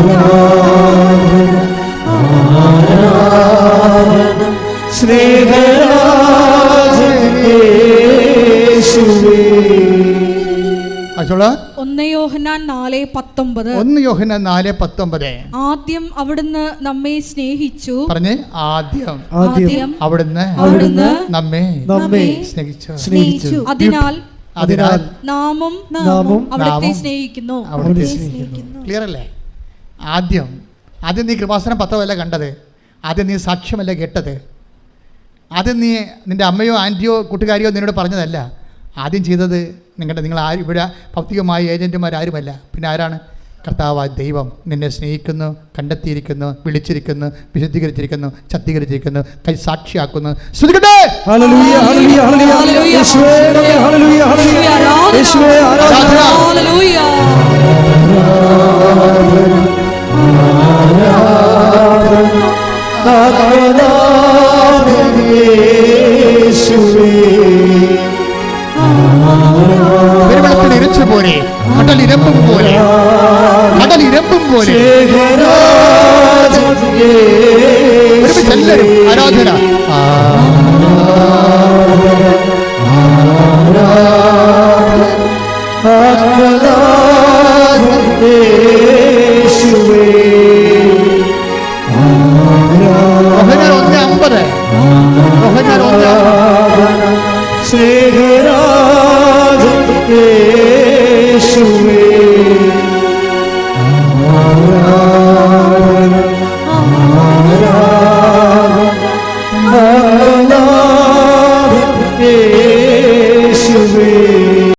ആരാധന, ആരാധന സ്നേഹരാജൻ യേശുവേ.
1 യോഹന്നാൻ 4:19.
1 യോഹന്നാൻ 4:19.
ആദ്യം അവിടുന്ന് നമ്മെ സ്നേഹിച്ചു.
പറഞ്ഞേ, ആദ്യം അവിടുന്ന് നമ്മെ സ്നേഹിച്ചു.
അതിനാൽ നാമും
അവിടുത്തെ
സ്നേഹിക്കുന്നു.
ക്ലിയർ അല്ലേ? ആദ്യം നീ കൃപാസനം പത്രമല്ല കണ്ടത്, ആദ്യം നീ സാക്ഷ്യമല്ല കേട്ടത്, ആദ്യം നീ നിൻ്റെ അമ്മയോ ആൻറ്റിയോ കൂട്ടുകാരിയോ നിന്നോട് പറഞ്ഞതല്ല. ആദ്യം ചെയ്തത് നിങ്ങൾ ആരും ഇവിടെ ഭൗതികമായ ഏജൻറ്റുമാരാരുമല്ല. പിന്നെ ആരാണ്? കർത്താവായ ദൈവം നിന്നെ സ്നേഹിക്കുന്നു, കണ്ടെത്തിയിരിക്കുന്നു, വിളിച്ചിരിക്കുന്നു, വിശുദ്ധീകരിച്ചിരിക്കുന്നു, ശക്തീകരിച്ചിരിക്കുന്നു, കൈ സാക്ഷിയാക്കുന്നു. ശ്രുതികട്ടെ.
Hallelujah, hallelujah, hallelujah. യേശുവേ നന്ദി. Hallelujah, hallelujah. യേശുവേ ആരാധന.
ഹല്ലേലൂയ.
പെരുവെള്ളത്തിൽ പോലെ, കടലിരമ്പും പോലെ, കടലിരമ്പും പോലെ എല്ലാവരും ആരാധന.
യേശുവേ